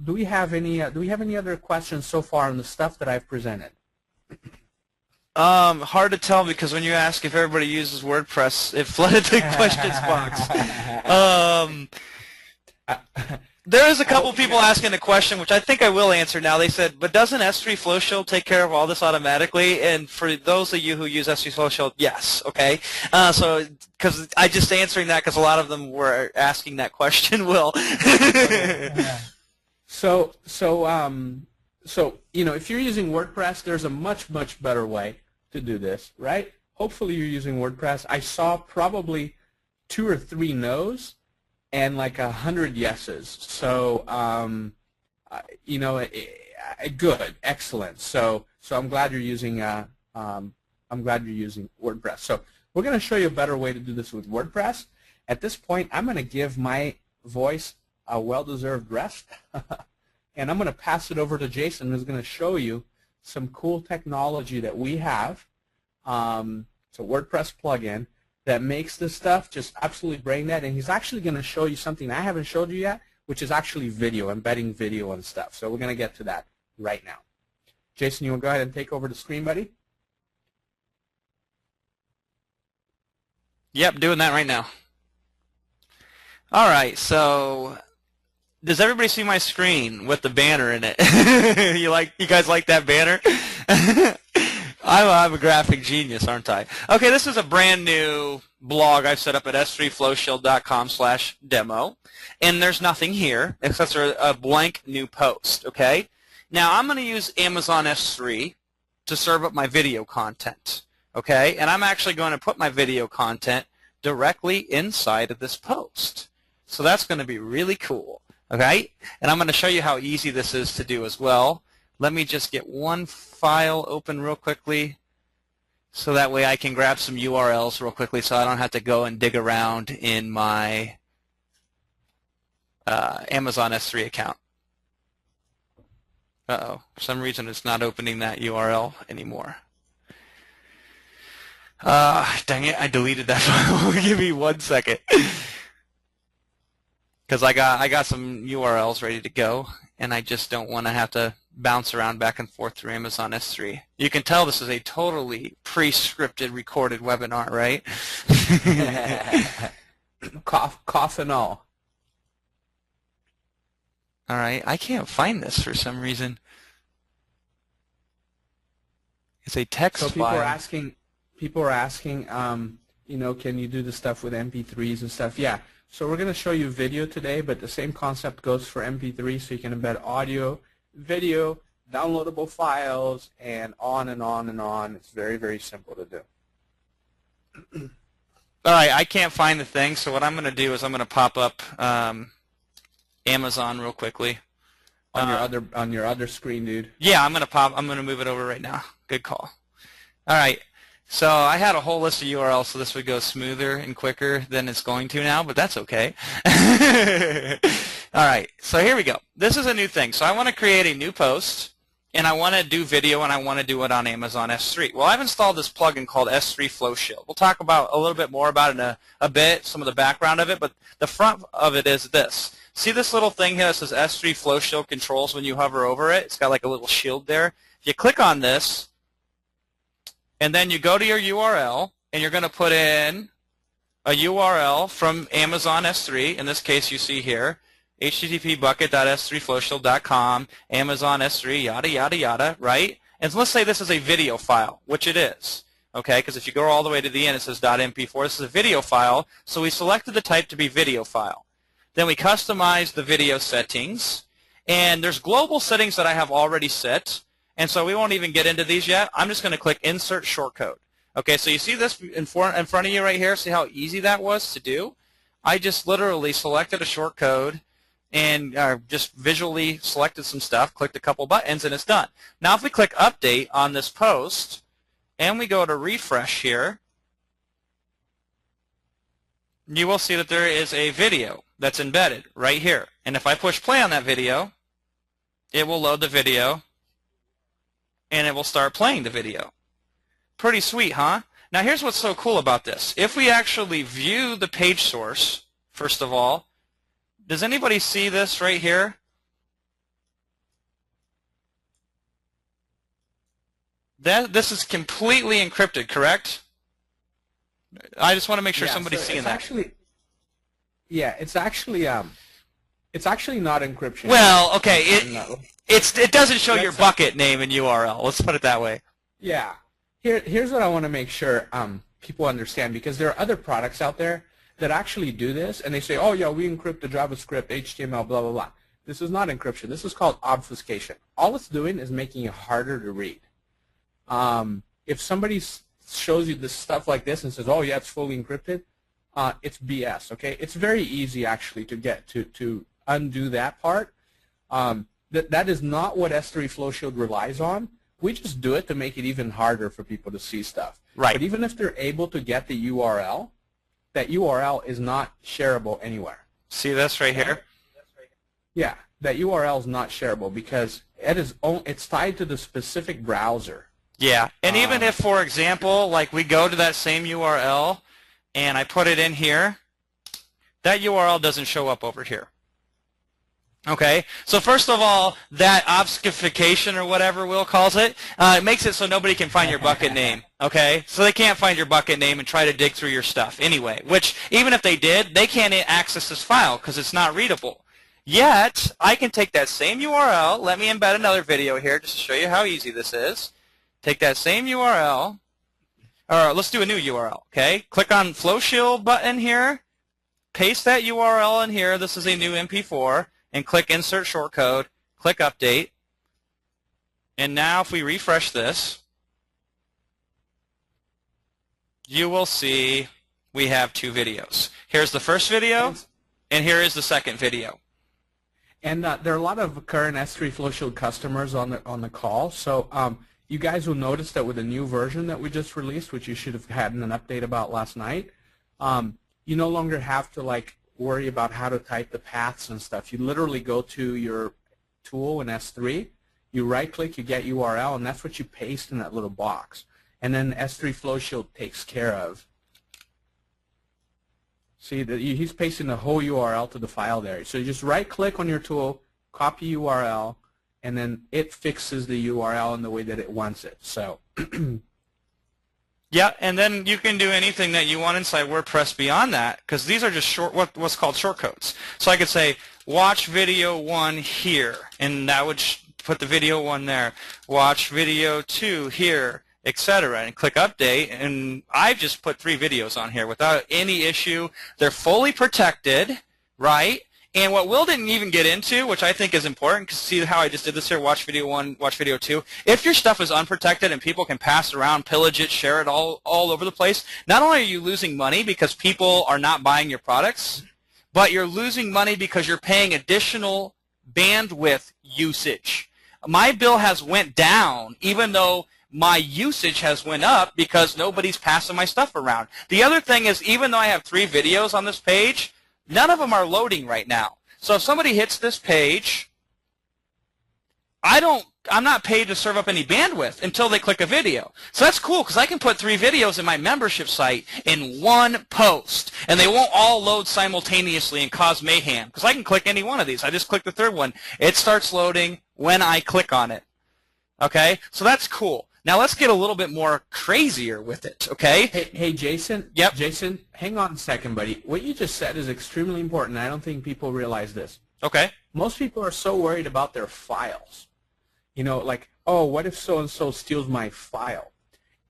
Do we have any other questions so far on the stuff that I've presented? Hard to tell because when you ask if everybody uses WordPress, it flooded the questions box. There is a couple people asking a question, which I think I will answer now. They said, but doesn't S3 Flow Shield take care of all this automatically? And for those of you who use S3 Flow Shield, yes, okay. So, because I just answering that because a lot of them were asking that question, Will. So if you're using WordPress, there's a much better way to do this, right? Hopefully you're using WordPress. I saw probably 2 or 3 no's and like 100 yeses. So good, excellent. So I'm glad you're using WordPress. So we're going to show you a better way to do this with WordPress. At this point, I'm going to give my voice a well-deserved rest, and I'm going to pass it over to Jason, who's going to show you some cool technology that we have. It's a WordPress plugin that makes this stuff just absolutely brain dead, and he's actually going to show you something I haven't showed you yet, which is actually video, embedding video and stuff. So we're going to get to that right now. Jason, you want to go ahead and take over the screen, buddy? Yep, doing that right now. All right, so does everybody see my screen with the banner in it? You guys like that banner? I'm a graphic genius, aren't I? Okay, this is a brand new blog I've set up at s3flowshield.com/demo, and there's nothing here except for a blank new post, okay? Now, I'm going to use Amazon S3 to serve up my video content, okay? And I'm actually going to put my video content directly inside of this post. So that's going to be really cool, okay? And I'm going to show you how easy this is to do as well. Let me just get one file open real quickly so that way I can grab some URLs real quickly so I don't have to go and dig around in my Amazon S3 account. Uh-oh, for some reason it's not opening that URL anymore. Dang it, I deleted that file. Give me 1 second. Because I got some URLs ready to go, and I just don't want to have to bounce around back and forth through Amazon S3. You can tell this is a totally pre-scripted, recorded webinar, right? Cough and all. All right, I can't find this for some reason. It's a text file. So people are asking, can you do the stuff with MP3s and stuff? Yeah. So we're going to show you video today, but the same concept goes for MP3, so you can embed audio, video, downloadable files, and on and on and on. It's very, very simple to do. All right, I can't find the thing, so what I'm going to do is I'm going to pop up Amazon real quickly. On your other screen, dude. Yeah, I'm going to move it over right now. Good call. All right. So I had a whole list of URLs, so this would go smoother and quicker than it's going to now, but that's okay. All right, so here we go. This is a new thing. So I want to create a new post, and I want to do video, and I want to do it on Amazon S3. Well, I've installed this plugin called S3 Flow Shield. We'll talk about a little bit more about it in a bit, some of the background of it, but the front of it is this. See this little thing here that says S3 Flow Shield controls when you hover over it? It's got like a little shield there. If you click on this, and then you go to your URL, and you're going to put in a URL from Amazon S3. In this case, you see here, http://bucket.s3flowshield.com, Amazon S3, yada, yada, yada, right? And let's say this is a video file, which it is, okay? Because if you go all the way to the end, it says .mp4. This is a video file, so we selected the type to be video file. Then we customized the video settings, and there's global settings that I have already set. And so we won't even get into these yet. I'm just going to click Insert Shortcode. Okay, so you see this in front of you right here? See how easy that was to do? I just literally selected a shortcode and just visually selected some stuff, clicked a couple buttons, and it's done. Now if we click Update on this post, and we go to refresh here, you will see that there is a video that's embedded right here. And if I push play on that video, it will load the video, and it will start playing the video. Pretty sweet, huh? Now here's what's so cool about this. If we actually view the page source, first of all, does anybody see this right here? This is completely encrypted, correct? I just want to make sure somebody's seeing that. It's actually not encryption. Well, okay, it doesn't show your bucket name and URL. Let's put it that way. Yeah. Here's what I want to make sure people understand, because there are other products out there that actually do this, and they say, oh, yeah, we encrypt the JavaScript, HTML, blah, blah, blah. This is not encryption. This is called obfuscation. All it's doing is making it harder to read. If somebody shows you this stuff like this and says, oh, yeah, it's fully encrypted, it's BS, okay? It's very easy, actually, to get to undo that part. that is not what S3 Flow Shield relies on. We just do it to make it even harder for people to see stuff. Right. But even if they're able to get the URL, that URL is not shareable anywhere. See this right here? Yeah, that URL is not shareable because it's tied to the specific browser. Yeah, and even if, for example, like we go to that same URL and I put it in here, that URL doesn't show up over here. Okay, so first of all, that obfuscation or whatever Will calls it, it makes it so nobody can find your bucket name. Okay, so they can't find your bucket name and try to dig through your stuff anyway, which even if they did, they can't access this file because it's not readable. Yet, I can take that same URL, let me embed another video here just to show you how easy this is. Take that same URL, or let's do a new URL, okay? Click on Flow Shield button here, paste that URL in here, this is a new MP4, and click Insert Shortcode, click Update, and now if we refresh this, you will see we have two videos. Here's the first video, and here is the second video. And there are a lot of current S3 Flow Shield customers on the call, so you guys will notice that with the new version that we just released, which you should have had an update about last night, you no longer have to worry about how to type the paths and stuff. You literally go to your tool in S3, you right-click, you get URL, and that's what you paste in that little box. And then S3 Flow Shield takes care of. See, he's pasting the whole URL to the file there. So you just right-click on your tool, copy URL, and then it fixes the URL in the way that it wants it. So. Yeah, and then you can do anything that you want inside WordPress beyond that, because these are just what's called shortcodes. So I could say, watch video 1 here, and that would put the video 1 there. Watch video 2 here, etc. And click Update, and I've just put 3 videos on here without any issue. They're fully protected, right? And what Will didn't even get into, which I think is important, because see how I just did this here, watch video 1, watch video 2. If your stuff is unprotected and people can pass it around, pillage it, share it all over the place, not only are you losing money because people are not buying your products, but you're losing money because you're paying additional bandwidth usage. My bill has went down even though my usage has went up because nobody's passing my stuff around. The other thing is, even though I have 3 videos on this page, none of them are loading right now. So if somebody hits this page, I'm not paid to serve up any bandwidth until they click a video. So that's cool because I can put 3 videos in my membership site in one post, and they won't all load simultaneously and cause mayhem because I can click any one of these. I just click the third one. It starts loading when I click on it. Okay? So that's cool. Now let's get a little bit more crazier with it, okay? Hey, Jason. Yep. Jason, hang on a second, buddy. What you just said is extremely important. I don't think people realize this. Okay. Most people are so worried about their files. You know, like, oh, what if so-and-so steals my file?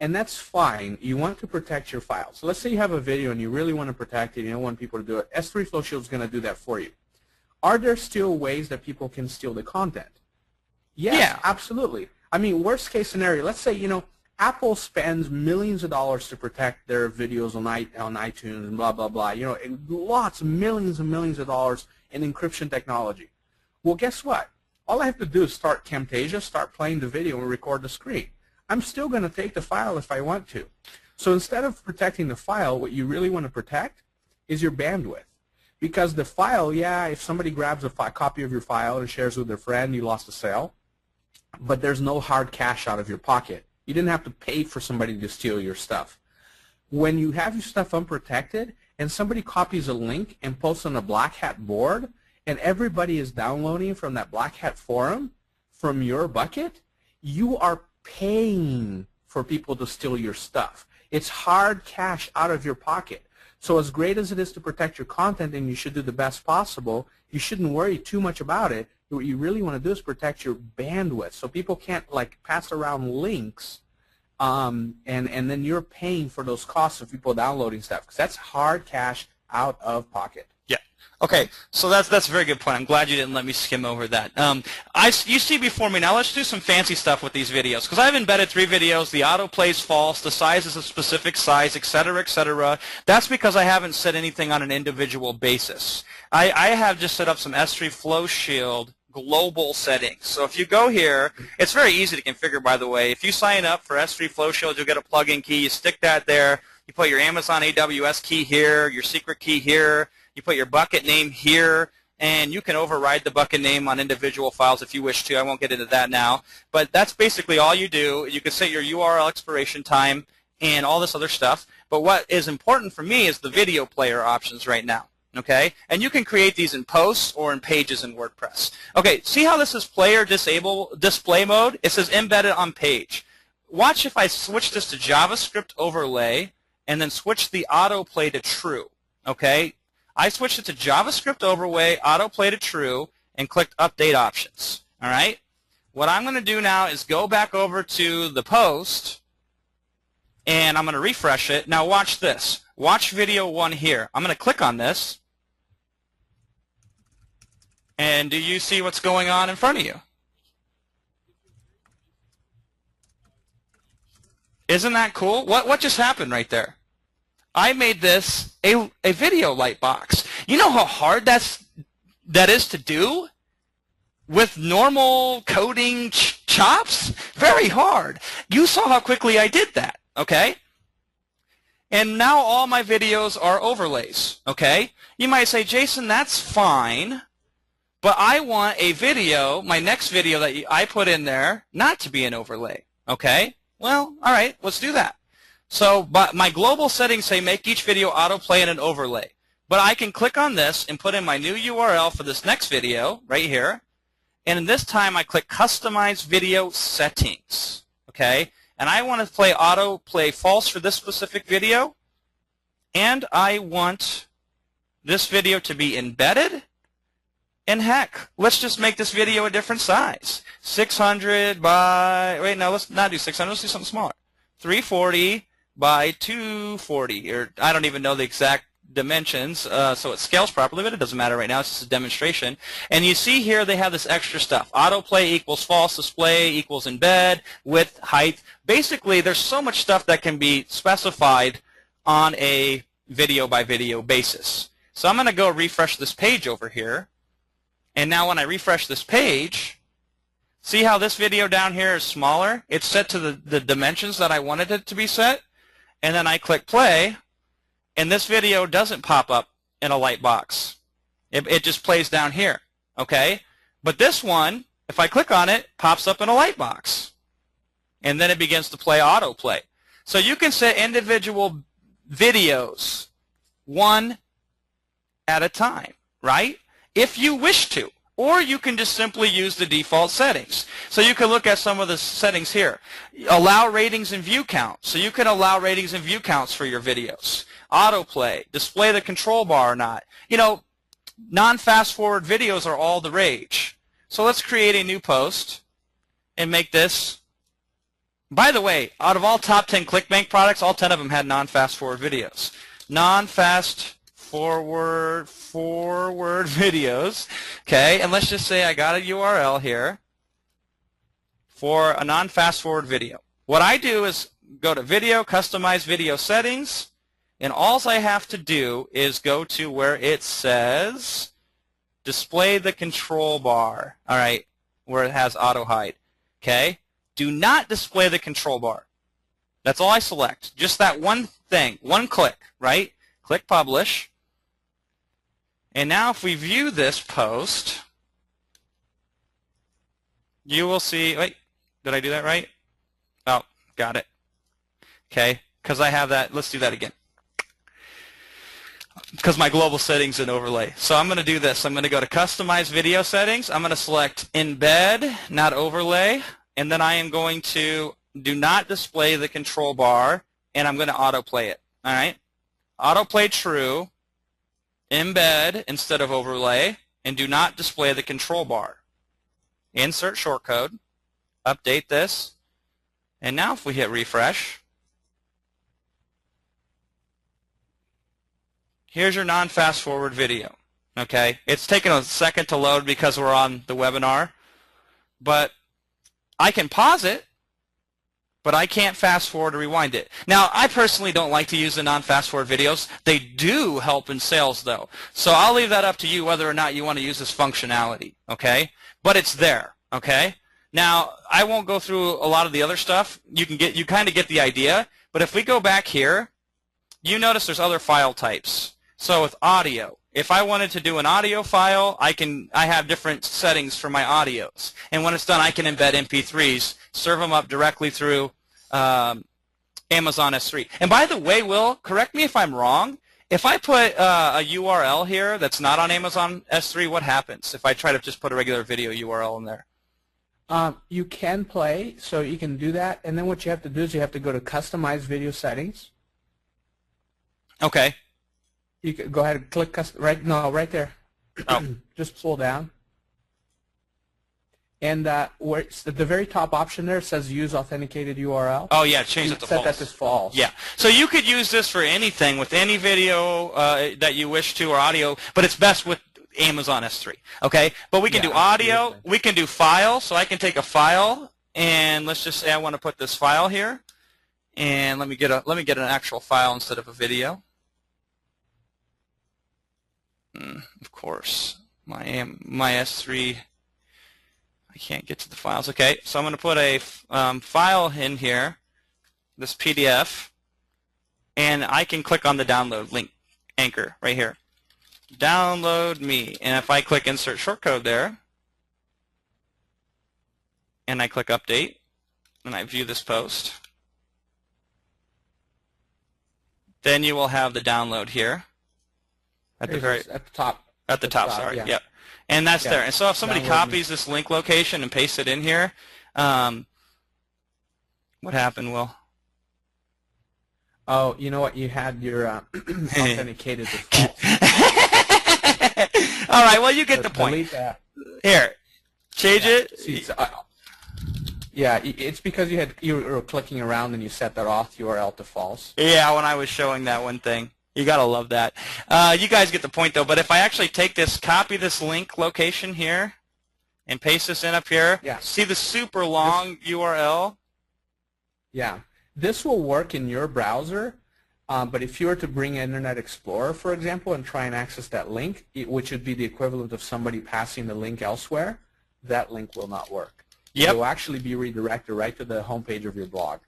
And that's fine. You want to protect your file. So let's say you have a video and you really want to protect it. You don't want people to do it. S3 Flow Shield is going to do that for you. Are there still ways that people can steal the content? Yes, yeah, absolutely. I mean, worst case scenario, let's say, you know, Apple spends millions of dollars to protect their videos on iTunes and blah, blah, blah. You know, lots, millions and millions of dollars in encryption technology. Well, guess what? All I have to do is start Camtasia, start playing the video, and record the screen. I'm still going to take the file if I want to. So instead of protecting the file, what you really want to protect is your bandwidth. Because the file, yeah, if somebody grabs a copy of your file and shares with their friend, you lost a sale. But there's no hard cash out of your pocket. You didn't have to pay for somebody to steal your stuff. When you have your stuff unprotected and somebody copies a link and posts on a Black Hat board and everybody is downloading from that Black Hat forum from your bucket, you are paying for people to steal your stuff. It's hard cash out of your pocket. So as great as it is to protect your content, and you should do the best possible, you shouldn't worry too much about it. What you really want to do is protect your bandwidth so people can't like pass around links and then you're paying for those costs of people downloading stuff because that's hard cash out of pocket. Yeah. Okay, so that's a very good point. I'm glad you didn't let me skim over that. You see before me, now let's do some fancy stuff with these videos because I've embedded 3 videos. The autoplay's false, the size is a specific size, etc., etc. That's because I haven't set anything on an individual basis. I have just set up some S3 Flow Shield global settings. So if you go here, it's very easy to configure, by the way. If you sign up for S3 Flow Shield, you'll get a plugin key. You stick that there. You put your Amazon AWS key here, your secret key here. You put your bucket name here, and you can override the bucket name on individual files if you wish to. I won't get into that now. But that's basically all you do. You can set your URL expiration time and all this other stuff. But what is important for me is the video player options right now. Okay, and you can create these in posts or in pages in WordPress. Okay, see how this is player display mode? It says embedded on page. Watch if I switch this to JavaScript overlay and then switch the autoplay to true. Okay, I switched it to JavaScript overlay, autoplay to true, and clicked update options. All right, what I'm going to do now is go back over to the post, and I'm going to refresh it. Now watch this. Watch video 1 here. I'm going to click on this. And do you see what's going on in front of you? Isn't that cool? What just happened right there? I made this a video lightbox. You know how hard that is to do? With normal coding chops? Very hard. You saw how quickly I did that, okay? And now all my videos are overlays, okay? You might say, Jason, that's fine, but I want a video, my next video that I put in there, not to be an overlay, okay? Well, all right, let's do that. So but my global settings say make each video autoplay in an overlay. But I can click on this and put in my new URL for this next video right here. And this time I click Customize Video Settings, okay? And I want to play autoplay false for this specific video. And I want this video to be embedded. And heck, let's just make this video a different size. 600 by, wait, no, let's not do 600. Let's do something smaller. 340 by 240, or I don't even know the exact dimensions, so it scales properly, but it doesn't matter right now. It's just a demonstration. And you see here they have this extra stuff. Autoplay equals false, display equals embed, width, height. Basically, there's so much stuff that can be specified on a video-by-video basis. So I'm going to go refresh this page over here. And now when I refresh this page, see how this video down here is smaller? It's set to the dimensions that I wanted it to be set. And then I click play, and this video doesn't pop up in a light box. It just plays down here, okay? But this one, if I click on it, pops up in a light box. And then it begins to play autoplay. So you can set individual videos one at a time, right? If you wish to. Or you can just simply use the default settings. So you can look at some of the settings here. Allow ratings and view count. So you can allow ratings and view counts for your videos. Autoplay, display the control bar or not. You know, non-fast forward videos are all the rage. So let's create a new post and make this. By the way, out of all top 10 ClickBank products, all 10 of them had non-fast forward videos. Non-fast forward videos. Okay, and let's just say I got a URL here for a non-fast forward video. What I do is go to Video, Customize Video Settings, and all I have to do is go to where it says Display the Control Bar. All right, where it has Auto Hide. Okay, do not display the control bar. That's all I select. Just that one thing, one click, right? Click Publish. And now if we view this post, you will see, wait, did I do that right? Oh, got it. Okay, because I have that, let's do that again. Because my global settings and overlay. So I'm going to do this. I'm going to go to Customize Video Settings. I'm going to select Embed, not Overlay. And then I am going to do not display the control bar, and I'm going to autoplay it. All right? Autoplay true. Embed instead of overlay, and do not display the control bar. Insert shortcode, update this, and now if we hit refresh, here's your non-fast forward video. Okay, it's taken a second to load because we're on the webinar, but I can pause it, but I can't fast forward or rewind it. Now, I personally don't like to use the non-fast forward videos. They do help in sales, though. So I'll leave that up to you whether or not you want to use this functionality, okay? but it's there. Okay. Now I won't go through a lot of the other stuff. You kind of get the idea. But if we go back here, you notice there's other file types. So with audio, if I wanted to do an audio file, I have different settings for my audios. And when it's done, I can embed MP3s, serve them up directly through Amazon S3. And by the way, Will, correct me if I'm wrong. If I put a URL here that's not on Amazon S3, what happens if I try to just put a regular video URL in there? You can play, so you can do that. And then what you have to do is you have to go to Customize Video Settings. Okay. You can go ahead and click right there. Oh. Just pull down. And where it's at the very top option there says Use Authenticated URL. Oh yeah, change it to false. Set that to false. Yeah. So you could use this for anything with any video that you wish to or audio, but it's best with Amazon S3. Okay. But we can do audio. Absolutely. We can do file. So I can take a file and let's just say I want to put this file here, and let me get an actual file instead of a video. Of course, my S3. I can't get to the files. Okay, so I'm going to put a file in here, this PDF, and I can click on the download link anchor right here. Download me, and if I click Insert Shortcode there, and I click Update, and I view this post, then you will have the download here at the top. At the top, sorry. Yeah. Yep. And that's there. And so if somebody copies this link location and pastes it in here, what happened, Will? Oh, you know what? You had your authenticated default. All right. Well, you get the point. Delete that. Here, change it. See, yeah, it's because you were clicking around and you set that auth URL to false. Yeah, when I was showing that one thing. You gotta love that. You guys get the point though. But if I actually take this, copy this link location here, and paste this in up here, see the super long URL? Yeah, this will work in your browser. But if you were to bring Internet Explorer, for example, and try and access that link, which would be the equivalent of somebody passing the link elsewhere, that link will not work. Yep. It will actually be redirected right to the homepage of your blog.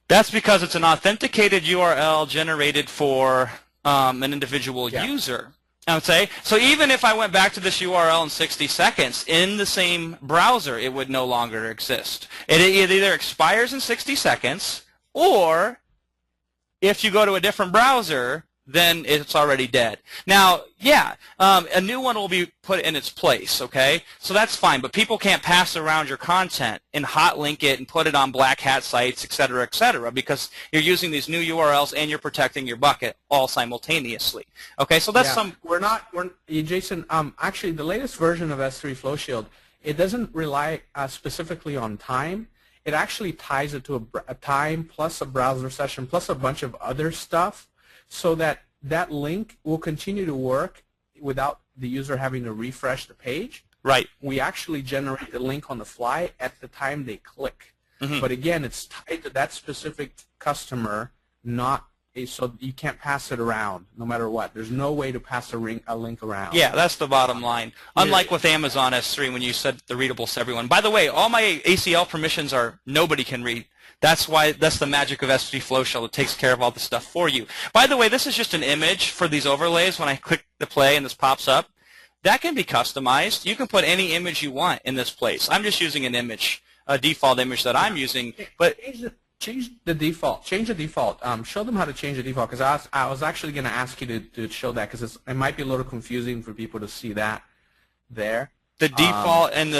That's because it's an authenticated URL generated for an individual user. I would say. So even if I went back to this URL in 60 seconds, in the same browser, it would no longer exist. It either expires in 60 seconds, or if you go to a different browser, then it's already dead. Now, yeah, a new one will be put in its place, okay? So that's fine, but people can't pass around your content and hot link it and put it on black hat sites, et cetera, because you're using these new URLs and you're protecting your bucket all simultaneously. Okay, so that's Jason, actually the latest version of S3 Flow Shield, it doesn't rely specifically on time. It actually ties it to a time plus a browser session plus a bunch of other stuff, so that link will continue to work without the user having to refresh the page. Right. We actually generate the link on the fly at the time they click. Mm-hmm. But again, it's tied to that specific customer, so you can't pass it around no matter what. There's no way to pass a link around. Yeah, that's the bottom line. Unlike with Amazon S3 when you said the readables to everyone. By the way, all my ACL permissions are nobody can read. That's the magic of S3 Flow Shield. It takes care of all the stuff for you. By the way, this is just an image for these overlays. When I click the play and this pops up, that can be customized. You can put any image you want in this place. I'm just using an image, a default image that I'm using. But change the default. Change the default. Show them how to change the default, because I was actually going to ask you to show that, because it might be a little confusing for people to see that there. The default and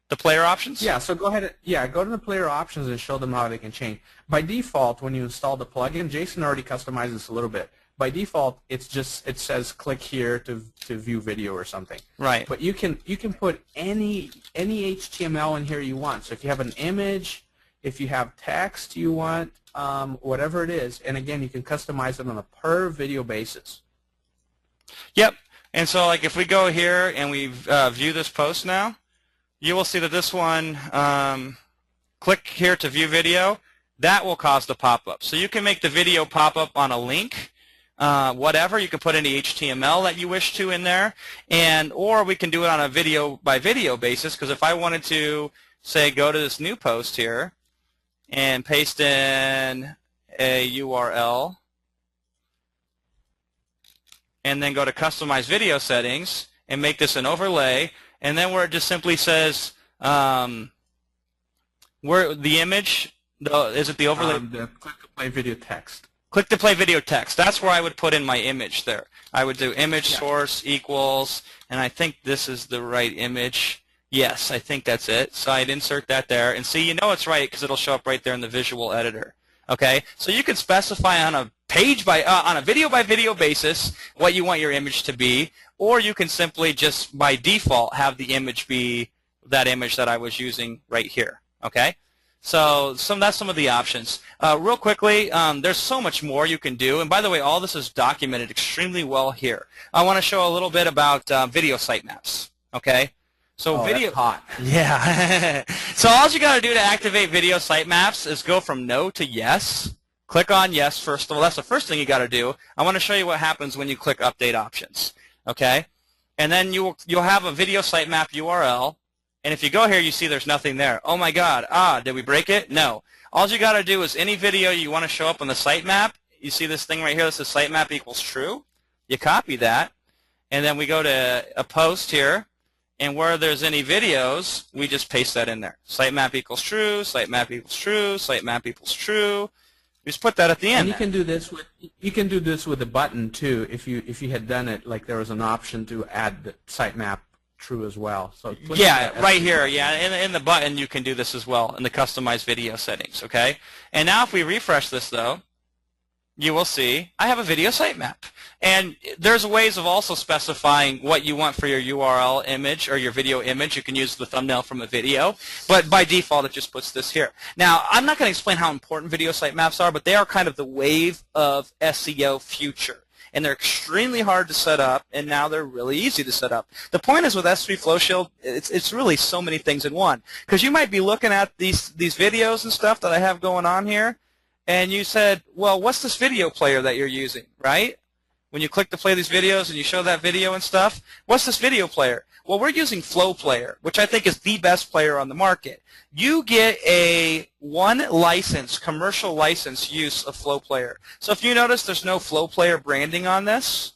the player options? Yeah, so go ahead and go to the player options and show them how they can change. By default, when you install the plugin, Jason already customized this a little bit. By default, it says click here to view video or something. Right. But you can put any HTML in here you want. So if you have an image, if you have text you want, whatever it is, and again, you can customize it on a per video basis. Yep. And so like if we go here and we view this post now, you will see that this one, click here to view video, that will cause the pop-up. So you can make the video pop up on a link, whatever. You can put any HTML that you wish to in there, or we can do it on a video by video basis, because if I wanted to, say, go to this new post here and paste in a URL and then go to customize video settings and make this an overlay, and then where it just simply says where the image, is it the overlay? The click to play video text. Click to play video text. That's where I would put in my image there. I would do image source equals, and I think this is the right image. Yes, I think that's it. So I'd insert that there, and see, you know it's right because it'll show up right there in the visual editor. Okay, so you could specify on a on a video by video basis what you want your image to be, or you can simply just by default have the image be that image that I was using right here. Okay, so that's some of the options. Real quickly, there's so much more you can do, and by the way, all this is documented extremely well here. I want to show a little bit about video sitemaps. Okay. So video, that's hot. Yeah. So all you got to do to activate video sitemaps is go from no to yes. Click on yes first of all. That's the first thing you got to do. I want to show you what happens when you click update options. Okay, and then you'll have a video sitemap URL. And if you go here, you see there's nothing there. Oh my God! Did we break it? No. All you got to do is any video you want to show up on the sitemap. You see this thing right here that says sitemap equals true. You copy that, and then we go to a post here. And where there's any videos, we just paste that in there. Sitemap equals true, sitemap equals true, sitemap equals true. We just put that at the end. And you can do this with a button too. If you had done it like there was an option to add the sitemap true as well. So yeah, right here. Yeah, in the button you can do this as well in the customized video settings. Okay. And now if we refresh this though, you will see I have a video sitemap. And there's ways of also specifying what you want for your URL image or your video image. You can use the thumbnail from a video, but by default it just puts this here. Now, I'm not going to explain how important video sitemaps are, but they are kind of the wave of SEO future. And they're extremely hard to set up, and now they're really easy to set up. The point is with S3 Flow Shield, it's really so many things in one. Because you might be looking at these videos and stuff that I have going on here, and you said, well, what's this video player that you're using, right? When you click to play these videos and you show that video and stuff, what's this video player? Well, we're using Flow Player, which I think is the best player on the market. You get a one-license, commercial license use of Flow Player. So if you notice there's no Flow Player branding on this,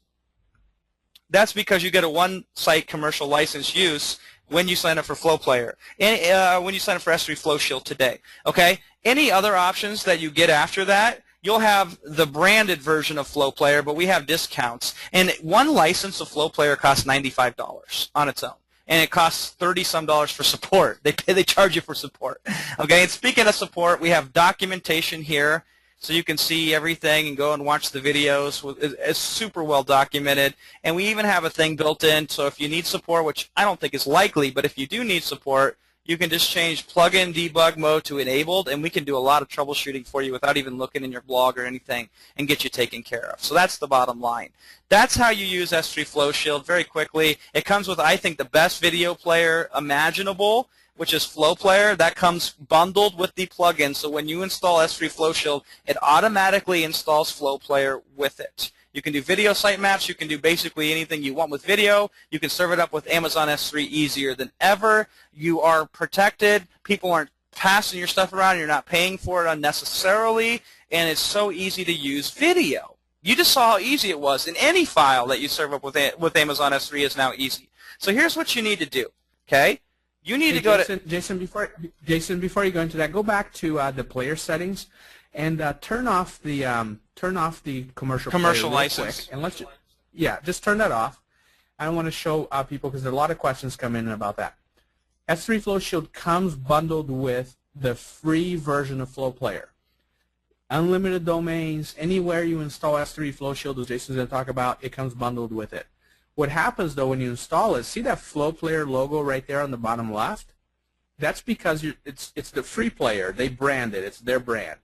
that's because you get a one-site commercial license use when you sign up for Flow Player, and when you sign up for S3 Flow Shield today. Okay? Any other options that you get after that, you'll have the branded version of Flow Player, but we have discounts. And one license of Flow Player costs $95 on its own. And it costs $30-some for support. They charge you for support. Okay, and speaking of support, we have documentation here, so you can see everything and go and watch the videos. It's super well documented. And we even have a thing built in, so if you need support, which I don't think is likely, but if you do need support, you can just change plugin debug mode to enabled, and we can do a lot of troubleshooting for you without even looking in your blog or anything and get you taken care of. So that's the bottom line. That's how you use S3 Flow Shield very quickly. It comes with, I think, the best video player imaginable, which is Flow Player. That comes bundled with the plugin, so when you install S3 Flow Shield, it automatically installs Flow Player with it. You can do video sitemaps. You can do basically anything you want with video. You can serve it up with Amazon S3 easier than ever. You are protected. People aren't passing your stuff around. You're not paying for it unnecessarily, and it's so easy to use video. You just saw how easy it was. And any file that you serve up with Amazon S3 is now easy. So here's what you need to do, okay? You need to go to Jason, before you go into that, go back to the player settings and turn off the commercial license. And just turn that off. I want to show people because there are a lot of questions come in about that. S3 Flow Shield comes bundled with the free version of Flow Player. Unlimited domains, anywhere you install S3 Flow Shield, as Jason's going to talk about, it comes bundled with it. What happens, though, when you install it, see that Flow Player logo right there on the bottom left? That's because it's the free player. They brand it. It's their brand.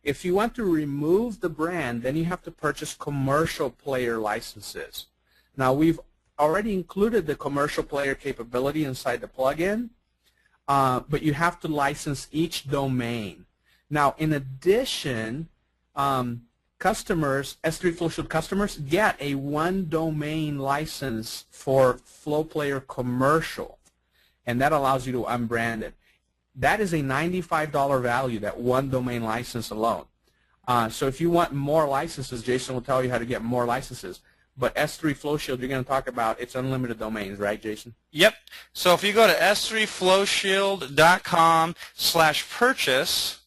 If you want to remove the brand, then you have to purchase commercial player licenses. Now, we've already included the commercial player capability inside the plugin, but you have to license each domain. Now, in addition, customers, S3 Flow Shield customers, get a one domain license for FlowPlayer Commercial, and that allows you to unbrand it. That is a $95 value, that one domain license alone. So if you want more licenses, Jason will tell you how to get more licenses. But S3 Flow Shield, you're going to talk about its unlimited domains, right, Jason? Yep. So if you go to s3flowshield.com/purchase,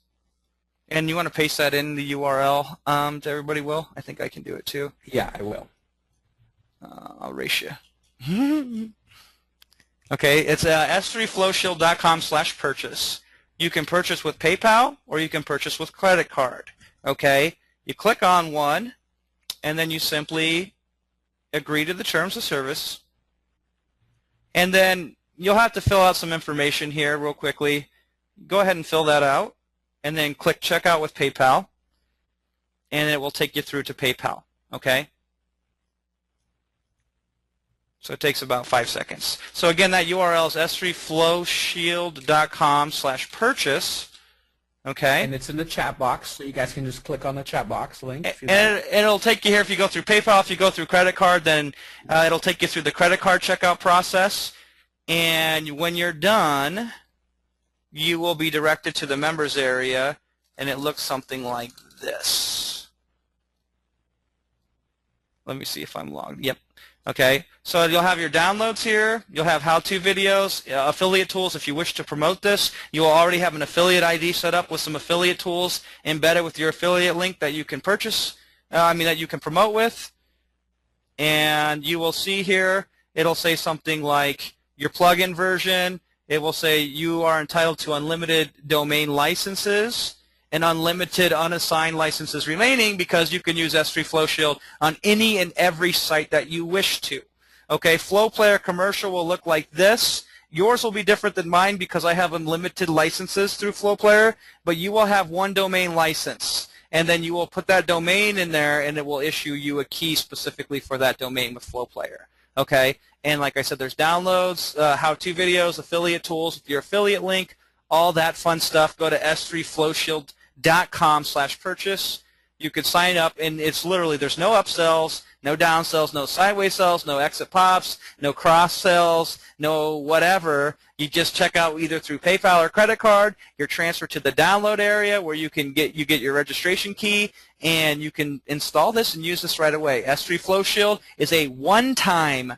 and you want to paste that in the URL to everybody, Will? I think I can do it too. Yeah, I will. I'll race you. Okay, it's s3flowshield.com/purchase. You can purchase with PayPal or you can purchase with credit card. Okay, you click on one, and then you simply agree to the terms of service, and then you'll have to fill out some information here real quickly. Go ahead and fill that out, and then click Checkout with PayPal, and it will take you through to PayPal. Okay? So it takes about 5 seconds. So again, that URL is s3flowshield.com/purchase. Okay. And it's in the chat box, so you guys can just click on the chat box link. And it'll take you here if you go through PayPal. If you go through credit card, then it'll take you through the credit card checkout process. And when you're done, you will be directed to the members area, and it looks something like this. Let me see if I'm logged. Yep. Okay, so you'll have your downloads here. You'll have how-to videos, affiliate tools. If you wish to promote this, you will already have an affiliate ID set up with some affiliate tools embedded with your affiliate link that you can purchase, that you can promote with. And you will see here, it'll say something like your plugin version. It will say you are entitled to unlimited domain licenses and unlimited unassigned licenses remaining, because you can use S3 Flow Shield on any and every site that you wish to. Okay, FlowPlayer Commercial will look like this. Yours will be different than mine because I have unlimited licenses through FlowPlayer, but you will have one domain license, and then you will put that domain in there, and it will issue you a key specifically for that domain with FlowPlayer. Okay, and like I said, there's downloads, how-to videos, affiliate tools with your affiliate link, all that fun stuff. Go to s3flowshield.com/purchase. You can sign up, and it's literally, there's no upsells, no downsells, no sideways sells, no exit pops, no cross sells, no whatever. You just check out either through PayPal or credit card. You're transferred to the download area where you get your registration key, and you can install this and use this right away. S3 Flow Shield is a one-time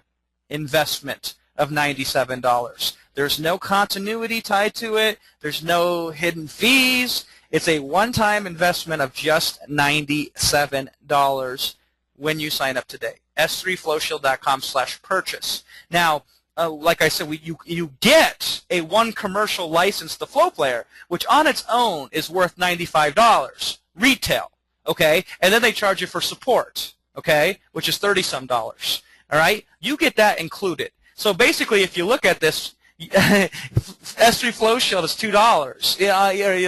investment of $97. There's no continuity tied to it. There's no hidden fees. It's a one-time investment of just $97 when you sign up today. s3flowshield.com/purchase. Now, like I said, you get a one commercial license to FlowPlayer, which on its own is worth $95 retail. Okay, and then they charge you for support. Okay, which is $30-some. All right, you get that included. So basically, if you look at this, S3 Flow Shield is $2,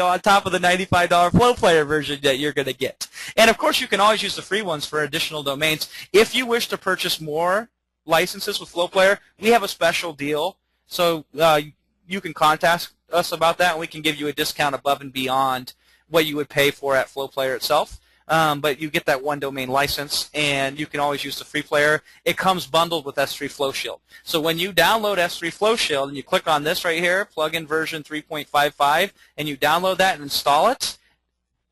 on top of the $95 FlowPlayer version that you're going to get. And of course, you can always use the free ones for additional domains. If you wish to purchase more licenses with FlowPlayer, we have a special deal. So you can contact us about that, and we can give you a discount above and beyond what you would pay for at FlowPlayer itself. But you get that one domain license, and you can always use the free player. It comes bundled with S3 Flow Shield. So when you download S3 Flow Shield and you click on this right here, plugin version 3.55, and you download that and install it,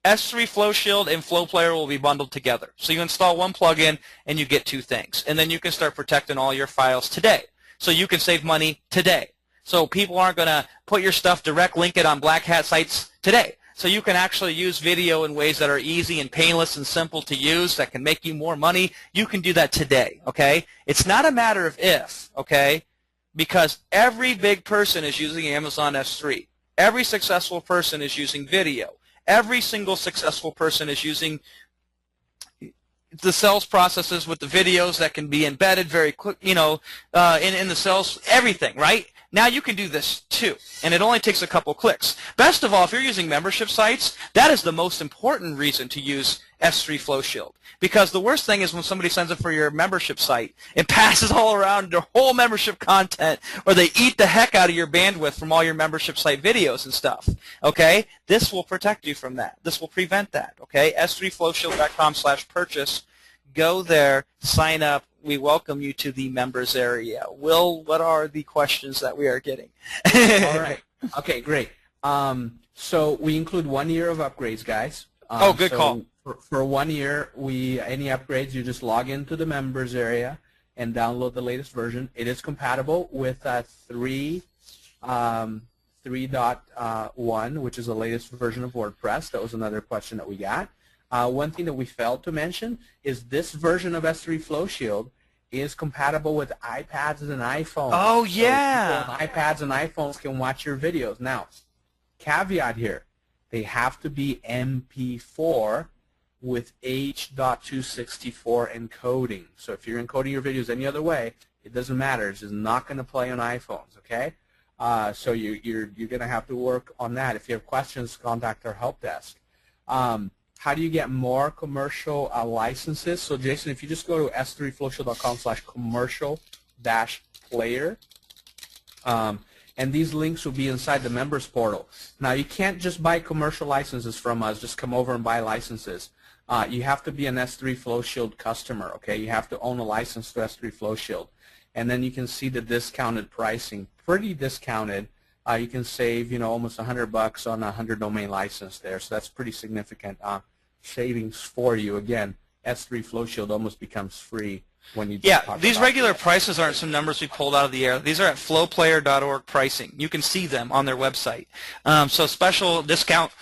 S3 Flow Shield and FlowPlayer will be bundled together. So you install one plugin and you get two things. And then you can start protecting all your files today. So you can save money today. So people aren't going to put your stuff, direct link it on black hat sites today. So you can actually use video in ways that are easy and painless and simple to use that can make you more money. You can do that today, okay? It's not a matter of if, okay? Because every big person is using Amazon S3. Every successful person is using video. Every single successful person is using the sales processes with the videos that can be embedded very quick, in the sales, everything, right? Now you can do this too, and it only takes a couple clicks. Best of all, if you're using membership sites, that is the most important reason to use S3 Flow Shield. Because the worst thing is when somebody signs up for your membership site and passes all around their whole membership content, or they eat the heck out of your bandwidth from all your membership site videos and stuff. Okay? This will protect you from that. This will prevent that. Okay? s3flowshield.com/purchase. Go there, sign up. We welcome you to the members area. Will, what are the questions that we are getting? All right. Okay, great. So we include 1 year of upgrades, guys. Good call. For 1 year, any upgrades, you just log into the members area and download the latest version. It is compatible with 3.1, which is the latest version of WordPress. That was another question that we got. One thing that we failed to mention is this version of S3 Flow Shield is compatible with iPads and iPhones. Oh, yeah. So iPads and iPhones can watch your videos. Now, caveat here, they have to be MP4 with H.264 encoding. So if you're encoding your videos any other way, it doesn't matter. It's just not going to play on iPhones, okay? So you're going to have to work on that. If you have questions, contact our help desk. How do you get more commercial licenses? So Jason, if you just go to s3flowshield.com/commercial-player, and these links will be inside the members portal. Now, you can't just buy commercial licenses from us. Just come over and buy licenses. You have to be an S3 Flow Shield customer, okay? You have to own a license to S3 Flow Shield. And then you can see the discounted pricing. Pretty discounted. You can save, almost $100 on a 100 domain license there. So that's pretty significant savings for you. Again, S3 Flow Shield almost becomes free when you these regular prices aren't some numbers we pulled out of the air. These are at flowplayer.org pricing. You can see them on their website. So special discount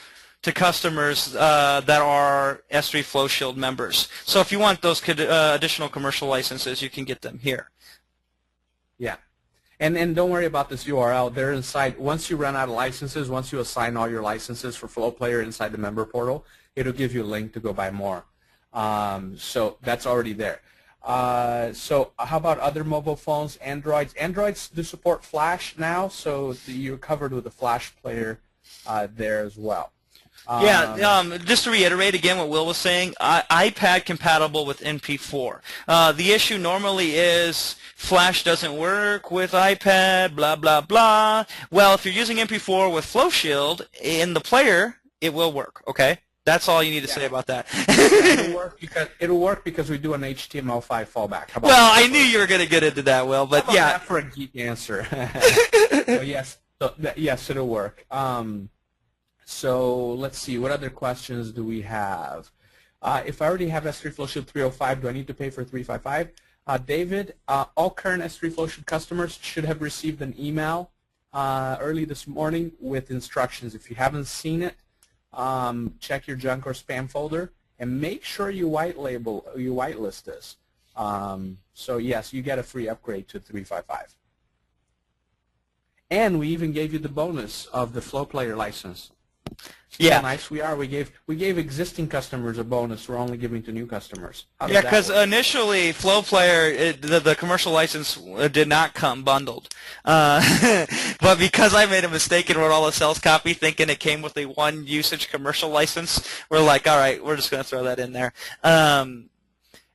to customers that are S3 Flow Shield members. So if you want those additional commercial licenses, you can get them here. Yeah. And don't worry about this URL. They're inside. Once you run out of licenses, once you assign all your licenses for Flow Player inside the member portal, it'll give you a link to go buy more. So that's already there. So how about other mobile phones, Androids? Androids do support Flash now, so you're covered with the Flash player there as well. Just to reiterate again what Will was saying, iPad compatible with MP4. The issue normally is Flash doesn't work with iPad, blah, blah, blah. Well, if you're using MP4 with Flow Shield in the player, it will work, okay? That's all you need to say about that. It'll work because we do an HTML5 fallback. How about well, I knew you were going to get into that, Will, but yeah. That for a geek answer. Yes, it'll work. So let's see, what other questions do we have? If I already have S3 Flow Shield 305, do I need to pay for 355? David, all current S3 Flow Shield customers should have received an email early this morning with instructions. If you haven't seen it, check your junk or spam folder and make sure you whitelist this. So yes, you get a free upgrade to 355. And we even gave you the bonus of the Flow Player license. See how nice we are. We gave existing customers a bonus. We're only giving to new customers. Yeah, because initially Flow Player, the commercial license did not come bundled, but because I made a mistake and wrote all the sales copy thinking it came with a one usage commercial license, we're like, all right, we're just going to throw that in there.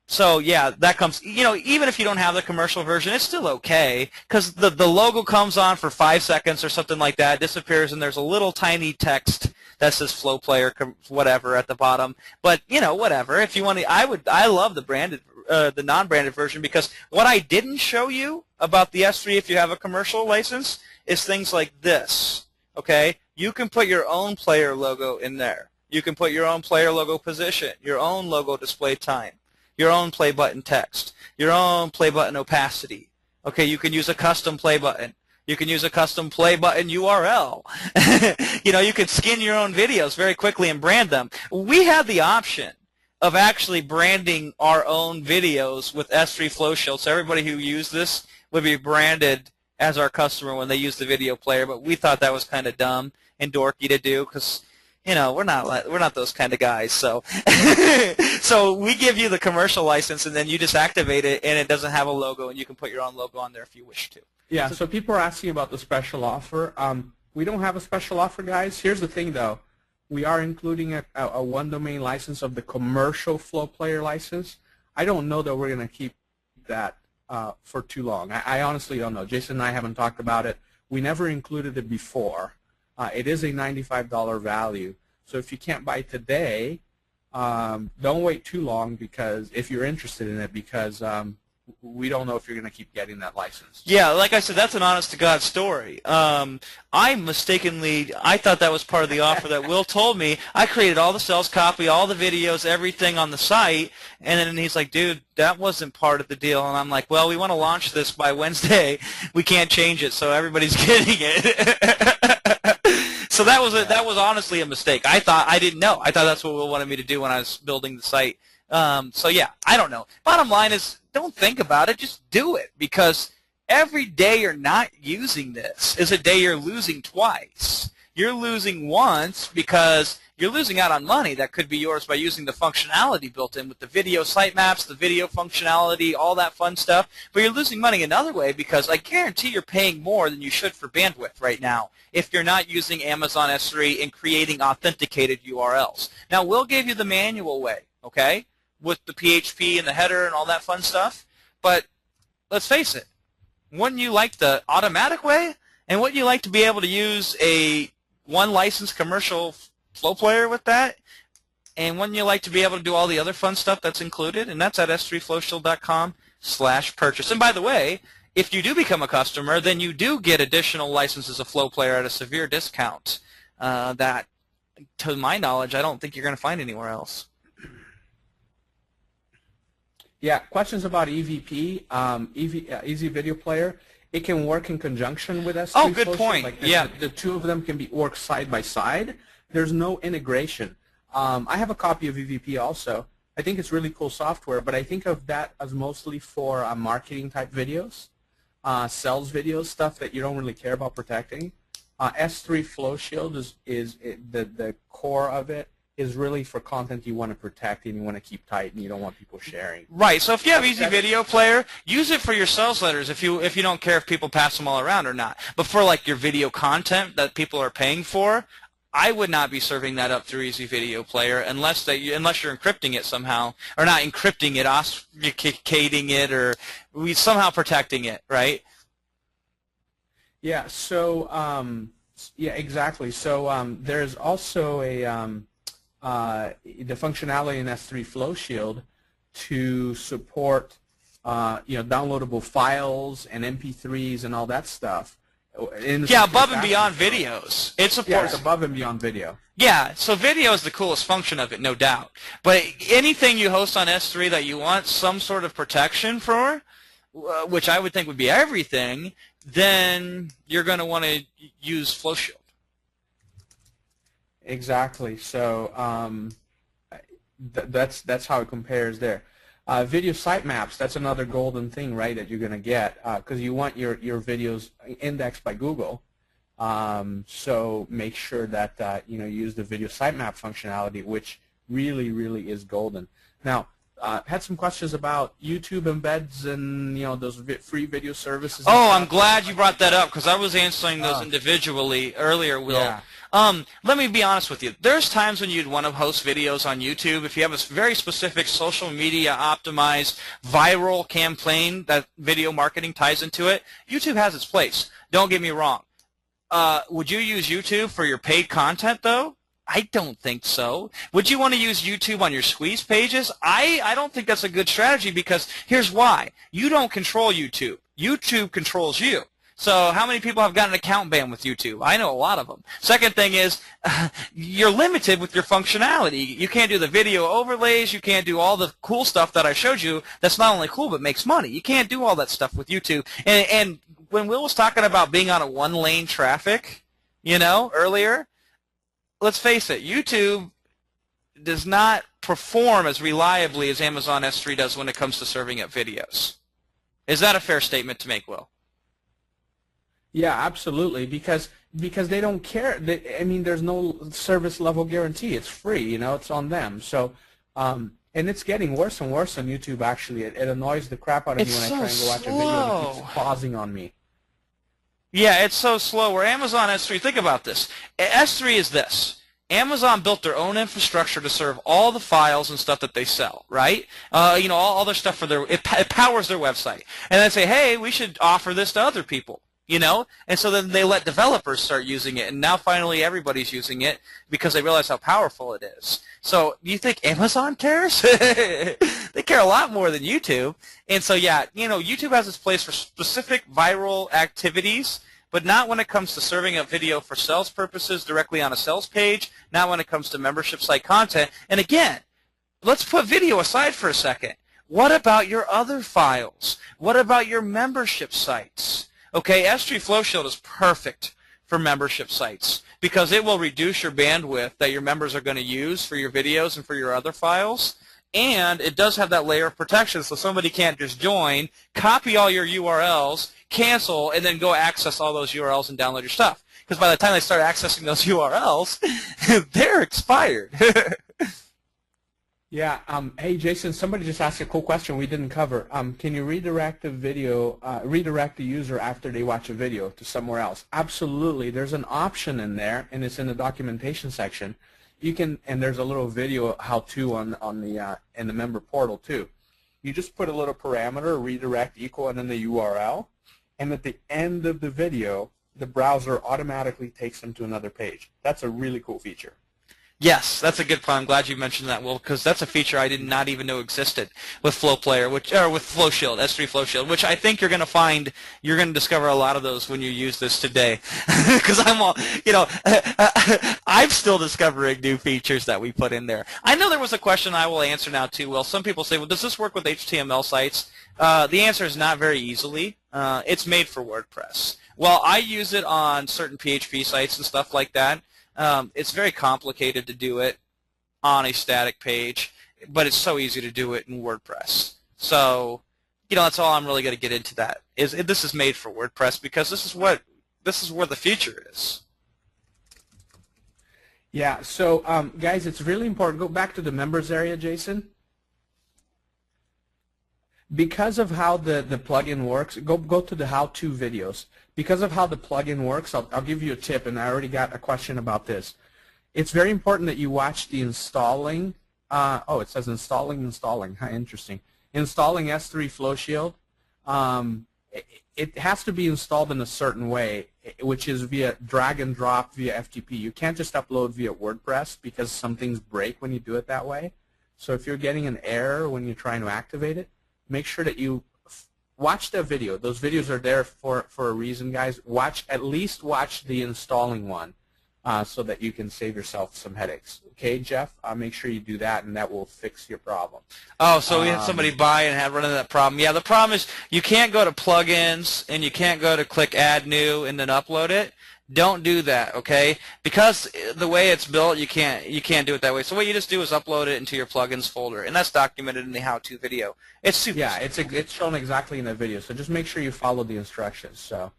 So yeah, that comes, even if you don't have the commercial version, it's still okay because the logo comes on for 5 seconds or something like that, disappears, and there's a little tiny text that says Flow Player whatever at the bottom. But whatever. If you want to, I love the branded, the non-branded version because what I didn't show you about the S3 if you have a commercial license is things like this. Okay, you can put your own player logo in there. You can put your own player logo position, your own logo display time, your own play button text, your own play button opacity. Okay, you can use a custom play button. You can use a custom play button URL. You can skin your own videos very quickly and brand them. We have the option of actually branding our own videos with S3 Flow Shield, so everybody who used this would be branded as our customer when they use the video player, but we thought that was kind of dumb and dorky to do because we're not those kind of guys. So so we give you the commercial license, and then you just activate it, and it doesn't have a logo, and you can put your own logo on there if you wish to. Yeah. So people are asking about the special offer. We don't have a special offer, guys. Here's the thing, though. we are including a one domain license of the commercial Flow Player license. I don't know that we're going to keep that for too long. I honestly don't know. Jason and I haven't talked about it. We never included it before. It is a $95 value. So if you can't buy today, don't wait too long, because if you're interested in it, because we don't know if you're going to keep getting that license. Yeah, like I said, that's an honest-to-God story. I thought that was part of the offer that Will told me. I created all the sales copy, all the videos, everything on the site, and then he's like, dude, that wasn't part of the deal. And I'm like, well, we want to launch this by Wednesday. We can't change it, so everybody's getting it. So that was honestly a mistake. I didn't know. I thought that's what Will wanted me to do when I was building the site. So yeah, I don't know. Bottom line is, don't think about it, just do it, because every day you're not using this is a day you're losing twice. You're losing once because you're losing out on money that could be yours by using the functionality built in with the video sitemaps, the video functionality, all that fun stuff. But you're losing money another way, because I guarantee you're paying more than you should for bandwidth right now if you're not using Amazon S3 and creating authenticated URLs. Now, Will gave you the manual way, okay, with the PHP and the header and all that fun stuff. But let's face it, wouldn't you like the automatic way? And wouldn't you like to be able to use a one licensed commercial Flow Player with that? And wouldn't you like to be able to do all the other fun stuff that's included? And that's at s3flowshield.com/purchase. And by the way, if you do become a customer, then you do get additional licenses of Flow Player at a severe discount that, to my knowledge, I don't think you're going to find anywhere else. Yeah, questions about EVP, Easy Video Player. It can work in conjunction with S3. Oh, good point. Like yeah. The two of them can work side by side. There's no integration. I have a copy of EVP also. I think it's really cool software, but I think of that as mostly for marketing type videos, sales videos, stuff that you don't really care about protecting. S3 Flow Shield is the core of it is really for content you want to protect and you want to keep tight and you don't want people sharing. Right. So if you have Easy Video Player, use it for your sales letters if you don't care if people pass them all around or not. But for like your video content that people are paying for, I would not be serving that up through Easy Video Player unless you're encrypting it somehow, or not encrypting it, obfuscating it, or somehow protecting it, right? Yeah. So yeah, exactly. So there's also the functionality in S3 Flow Shield to support downloadable files and MP3s and all that stuff. Yeah, above and beyond videos. It supports. Yeah, it's above and beyond video. Yeah, so video is the coolest function of it, no doubt. But anything you host on S3 that you want some sort of protection for, which I would think would be everything, then you're going to want to use Flow Shield. Exactly. So that's how it compares there. Video sitemaps, that's another golden thing, right, that you're going to get, because you want your videos indexed by Google. So make sure that you use the video sitemap functionality, which really, really is golden. Now, had some questions about YouTube embeds and those free video services. Oh, I'm glad you brought that up, because I was answering those individually earlier, Will. Yeah. Let me be honest with you. There's times when you'd want to host videos on YouTube. If you have a very specific social media optimized viral campaign that video marketing ties into it, YouTube has its place. Don't get me wrong. Would you use YouTube for your paid content, though? I don't think so. Would you want to use YouTube on your squeeze pages? I don't think that's a good strategy, because here's why. You don't control YouTube. YouTube controls you. So how many people have got an account ban with YouTube? I know a lot of them. Second thing is you're limited with your functionality. You can't do the video overlays. You can't do all the cool stuff that I showed you that's not only cool but makes money. You can't do all that stuff with YouTube. And when Will was talking about being on a one-lane traffic, earlier, let's face it, YouTube does not perform as reliably as Amazon S3 does when it comes to serving up videos. Is that a fair statement to make, Will? Yeah, absolutely, because they don't care. There's no service level guarantee. It's free, it's on them. So, and it's getting worse and worse on YouTube. Actually, it annoys the crap out of me when I try and go watch a video and it keeps pausing on me. Yeah, it's so slow. Where Amazon S3, think about this. S3 is this. Amazon built their own infrastructure to serve all the files and stuff that they sell, right? You know, all their stuff for it powers their website. And they say, hey, we should offer this to other people, you know? And so then they let developers start using it, and now finally everybody's using it because they realize how powerful it is. So do you think Amazon cares? They care a lot more than YouTube. And so, yeah, you know, YouTube has its place for specific viral activities, but not when it comes to serving up video for sales purposes directly on a sales page, not when it comes to membership site content. And again, let's put video aside for a second. What about your other files? What about your membership sites? Okay, S3 Flow Shield is perfect for membership sites because it will reduce your bandwidth that your members are going to use for your videos and for your other files. And it does have that layer of protection, so somebody can't just join, copy all your URLs, cancel, and then go access all those URLs and download your stuff. Because by the time they start accessing those URLs, they're expired. Yeah. Hey, Jason, somebody just asked a cool question we didn't cover. Can you redirect the video, redirect the user after they watch a video to somewhere else? Absolutely. There's an option in there, and it's in the documentation section. You can, and there's a little video how-to on the in the member portal too. You just put a little parameter, redirect equal, and then the URL, and at the end of the video, the browser automatically takes them to another page. That's a really cool feature. Yes, that's a good point. I'm glad you mentioned that, Will, because that's a feature I did not even know existed with Flow Player, with Flow Shield, S3 Flow Shield, which I think you're going to discover a lot of those when you use this today. Because I'm still discovering new features that we put in there. I know there was a question I will answer now too, Will. Some people say, well, does this work with HTML sites? The answer is not very easily. It's made for WordPress. Well, I use it on certain PHP sites and stuff like that. It's very complicated to do it on a static page, but it's so easy to do it in WordPress. So, you know, that's all I'm really going to get into that. This is made for WordPress because this is where the future is. Yeah. So, guys, it's really important. Go back to the members area, Jason. Because of how the plugin works, go to the how-to videos. Because of how the plugin works, I'll give you a tip, and I already got a question about this. It's very important that you watch the installing. Oh, it says installing. How interesting. Installing S3 Flow Shield. It has to be installed in a certain way, which is via drag and drop via FTP. You can't just upload via WordPress because some things break when you do it that way. So if you're getting an error when you're trying to activate it, make sure that you watch the video. Those videos are there for a reason, guys. At least watch the installing one so that you can save yourself some headaches. Okay, Jeff? Make sure you do that, and that will fix your problem. Oh, so we had somebody buy and run into that problem. Yeah, the problem is you can't go to plugins, and you can't go to click Add New and then upload it. Don't do that, okay? Because the way it's built, you can't do it that way. So what you just do is upload it into your plugins folder, and that's documented in the how-to video. It's super. Yeah, it's shown exactly in the video. So just make sure you follow the instructions. So,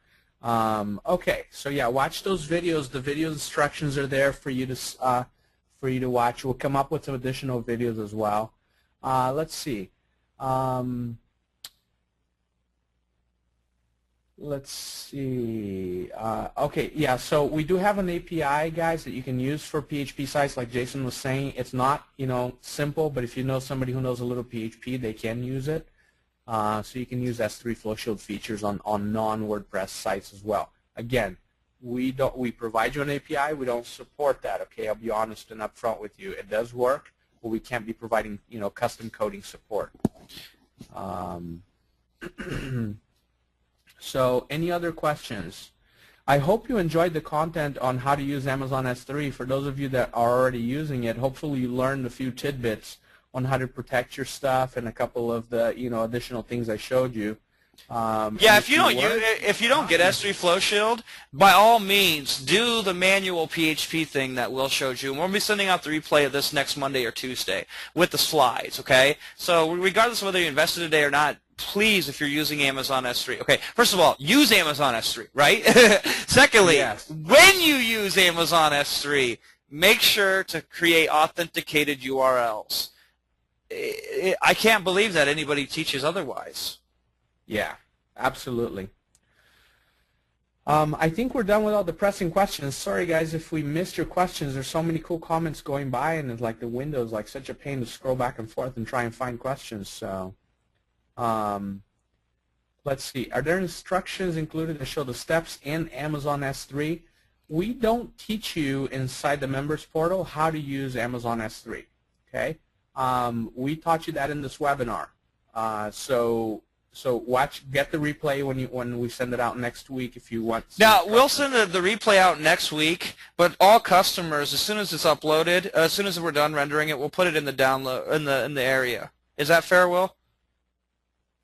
okay. So yeah, watch those videos. The video instructions are there for you to watch. We'll come up with some additional videos as well. Let's see. Let's see. Okay, yeah, so we do have an API, guys, that you can use for PHP sites like Jason was saying. It's not, simple, but if you know somebody who knows a little PHP, they can use it. So you can use S3 Flow Shield features on non-WordPress sites as well. Again, we provide you an API. We don't support that, okay? I'll be honest and upfront with you. It does work, but we can't be providing, custom coding support. So any other questions? I hope you enjoyed the content on how to use Amazon S3. For those of you that are already using it, hopefully you learned a few tidbits on how to protect your stuff and a couple of the additional things I showed you. Yeah, if you don't get S3 Flow Shield, by all means, do the manual PHP thing that Will showed you. And we'll be sending out the replay of this next Monday or Tuesday with the slides, okay? So regardless of whether you invested today or not, please, if you're using Amazon S3, okay, first of all, use Amazon S3, right? Secondly, yes. When you use Amazon S3, make sure to create authenticated URLs. I can't believe that anybody teaches otherwise. Yeah, absolutely. I think we're done with all the pressing questions. Sorry, guys, if we missed your questions. There's so many cool comments going by, and it's like the window's like such a pain to scroll back and forth and try and find questions. So, let's see. Are there instructions included to show the steps in Amazon S3? We don't teach you inside the members portal how to use Amazon S3. Okay, we taught you that in this webinar. So get the replay when we send it out next week if you want. Now we'll send the replay out next week, but all customers, as soon as it's uploaded, as soon as we're done rendering it, we'll put it in the download in the area. Is that fair, Will?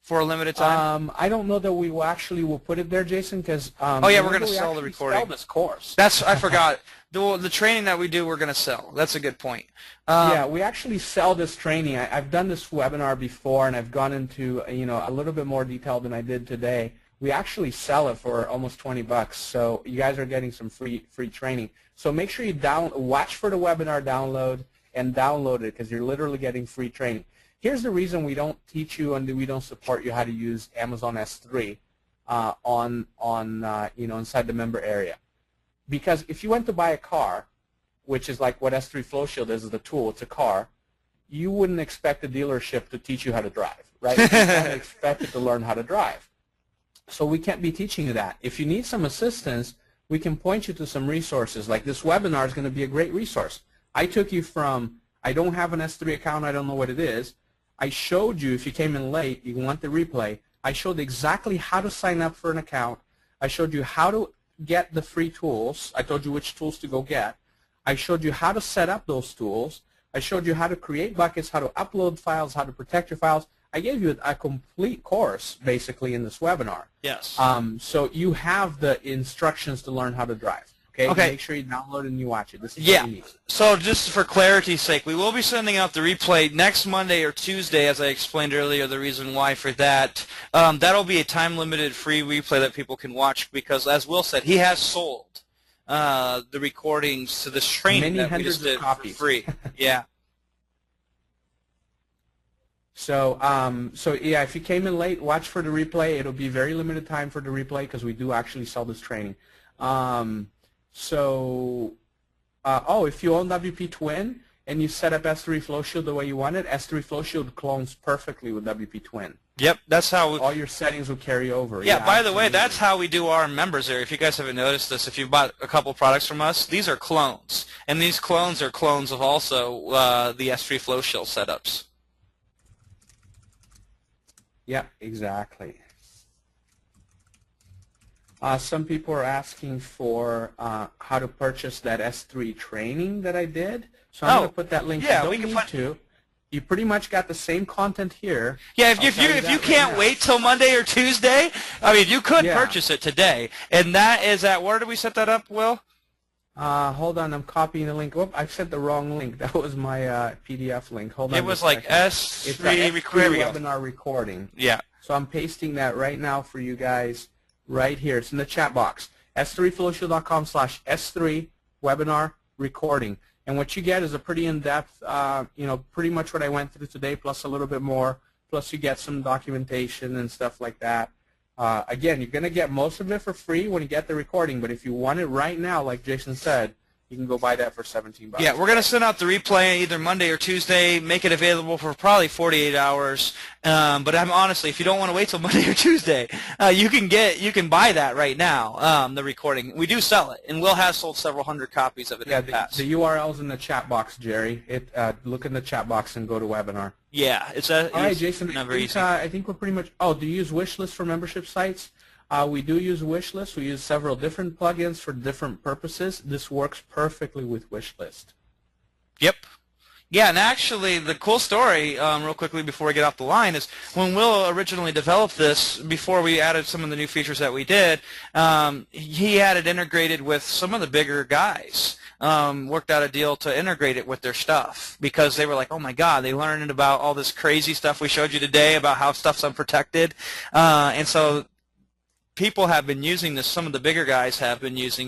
For a limited time? I don't know that we will put it there, Jason, because oh yeah, we're going to sell the recording. Sell this course. I forgot. The training that we do, we're going to sell. That's a good point. Yeah, we actually sell this training. I've done this webinar before, and I've gone into a little bit more detail than I did today. We actually sell it for almost $20, so you guys are getting some free training. So make sure you watch for the webinar download and download it, because you're literally getting free training. Here's the reason we don't teach you and we don't support you how to use Amazon S3 inside the member area. Because if you went to buy a car, which is like what S3 Flow Shield is the tool, it's a car, you wouldn't expect the dealership to teach you how to drive, right? You can't expect it to learn how to drive. So we can't be teaching you that. If you need some assistance, we can point you to some resources. Like this webinar is going to be a great resource. I took you from, I don't have an S3 account, I don't know what it is. I showed you, if you came in late, you want the replay, I showed exactly how to sign up for an account. I showed you how to get the free tools. I told you which tools to go get. I showed you how to set up those tools. I showed you how to create buckets, how to upload files, how to protect your files. I gave you a complete course, basically, in this webinar. Yes. So you have the instructions to learn how to drive. Okay. Make sure you download and you watch it. This is what you need. So just for clarity's sake, we will be sending out the replay next Monday or Tuesday, as I explained earlier, the reason why for that. That'll be a time-limited free replay that people can watch because, as Will said, he has sold the recordings to this training that we just did for free. Yeah. So yeah, if you came in late, watch for the replay. It'll be very limited time for the replay because we do actually sell this training. If you own WP Twin and you set up S3 Flow Shield the way you want it, S3 Flow Shield clones perfectly with WP Twin. Yep, that's how all your settings will carry over. Yeah, by the way, that's how we do our members area. If you guys haven't noticed this, if you bought a couple products from us, these are clones. And these clones are clones of also the S3 Flow Shield setups. Yeah, exactly. Some people are asking for how to purchase that S3 training that I did. So I'm going to put that link. Yeah, we can put. You pretty much got the same content here. Yeah, if you can't wait till Monday or Tuesday, I mean, you could purchase it today. And that is at, where did we set that up, Will? Hold on, I'm copying the link. Whoop, I sent the wrong link. That was my PDF link. Hold on. It was like S3 webinar recording. Yeah. So I'm pasting that right now for you guys. Right here. It's in the chat box. s3flowshield.com/S3 webinar recording. And what you get is a pretty in-depth, pretty much what I went through today plus a little bit more. Plus you get some documentation and stuff like that. Again, you're going to get most of it for free when you get the recording. But if you want it right now, like Jason said, you can go buy that for $17. Yeah, we're going to send out the replay either Monday or Tuesday, make it available for probably 48 hours. But honestly, if you don't want to wait till Monday or Tuesday, you can buy that right now, the recording. We do sell it, and Will has sold several hundred copies of it in the past. The URL's in the chat box, Jerry. Look in the chat box and go to webinar. Yeah, all right, Jason. I think we're pretty much. Oh, do you use Wishlist for membership sites? We do use Wishlist. We use several different plugins for different purposes. This works perfectly with Wishlist. Yep. Yeah, and actually the cool story, real quickly before we get off the line, is when Will originally developed this, before we added some of the new features that we did, he had it integrated with some of the bigger guys. Worked out a deal to integrate it with their stuff because they were like, oh my God, they learned about all this crazy stuff we showed you today about how stuff's unprotected. And so people have been using this, some of the bigger guys have been using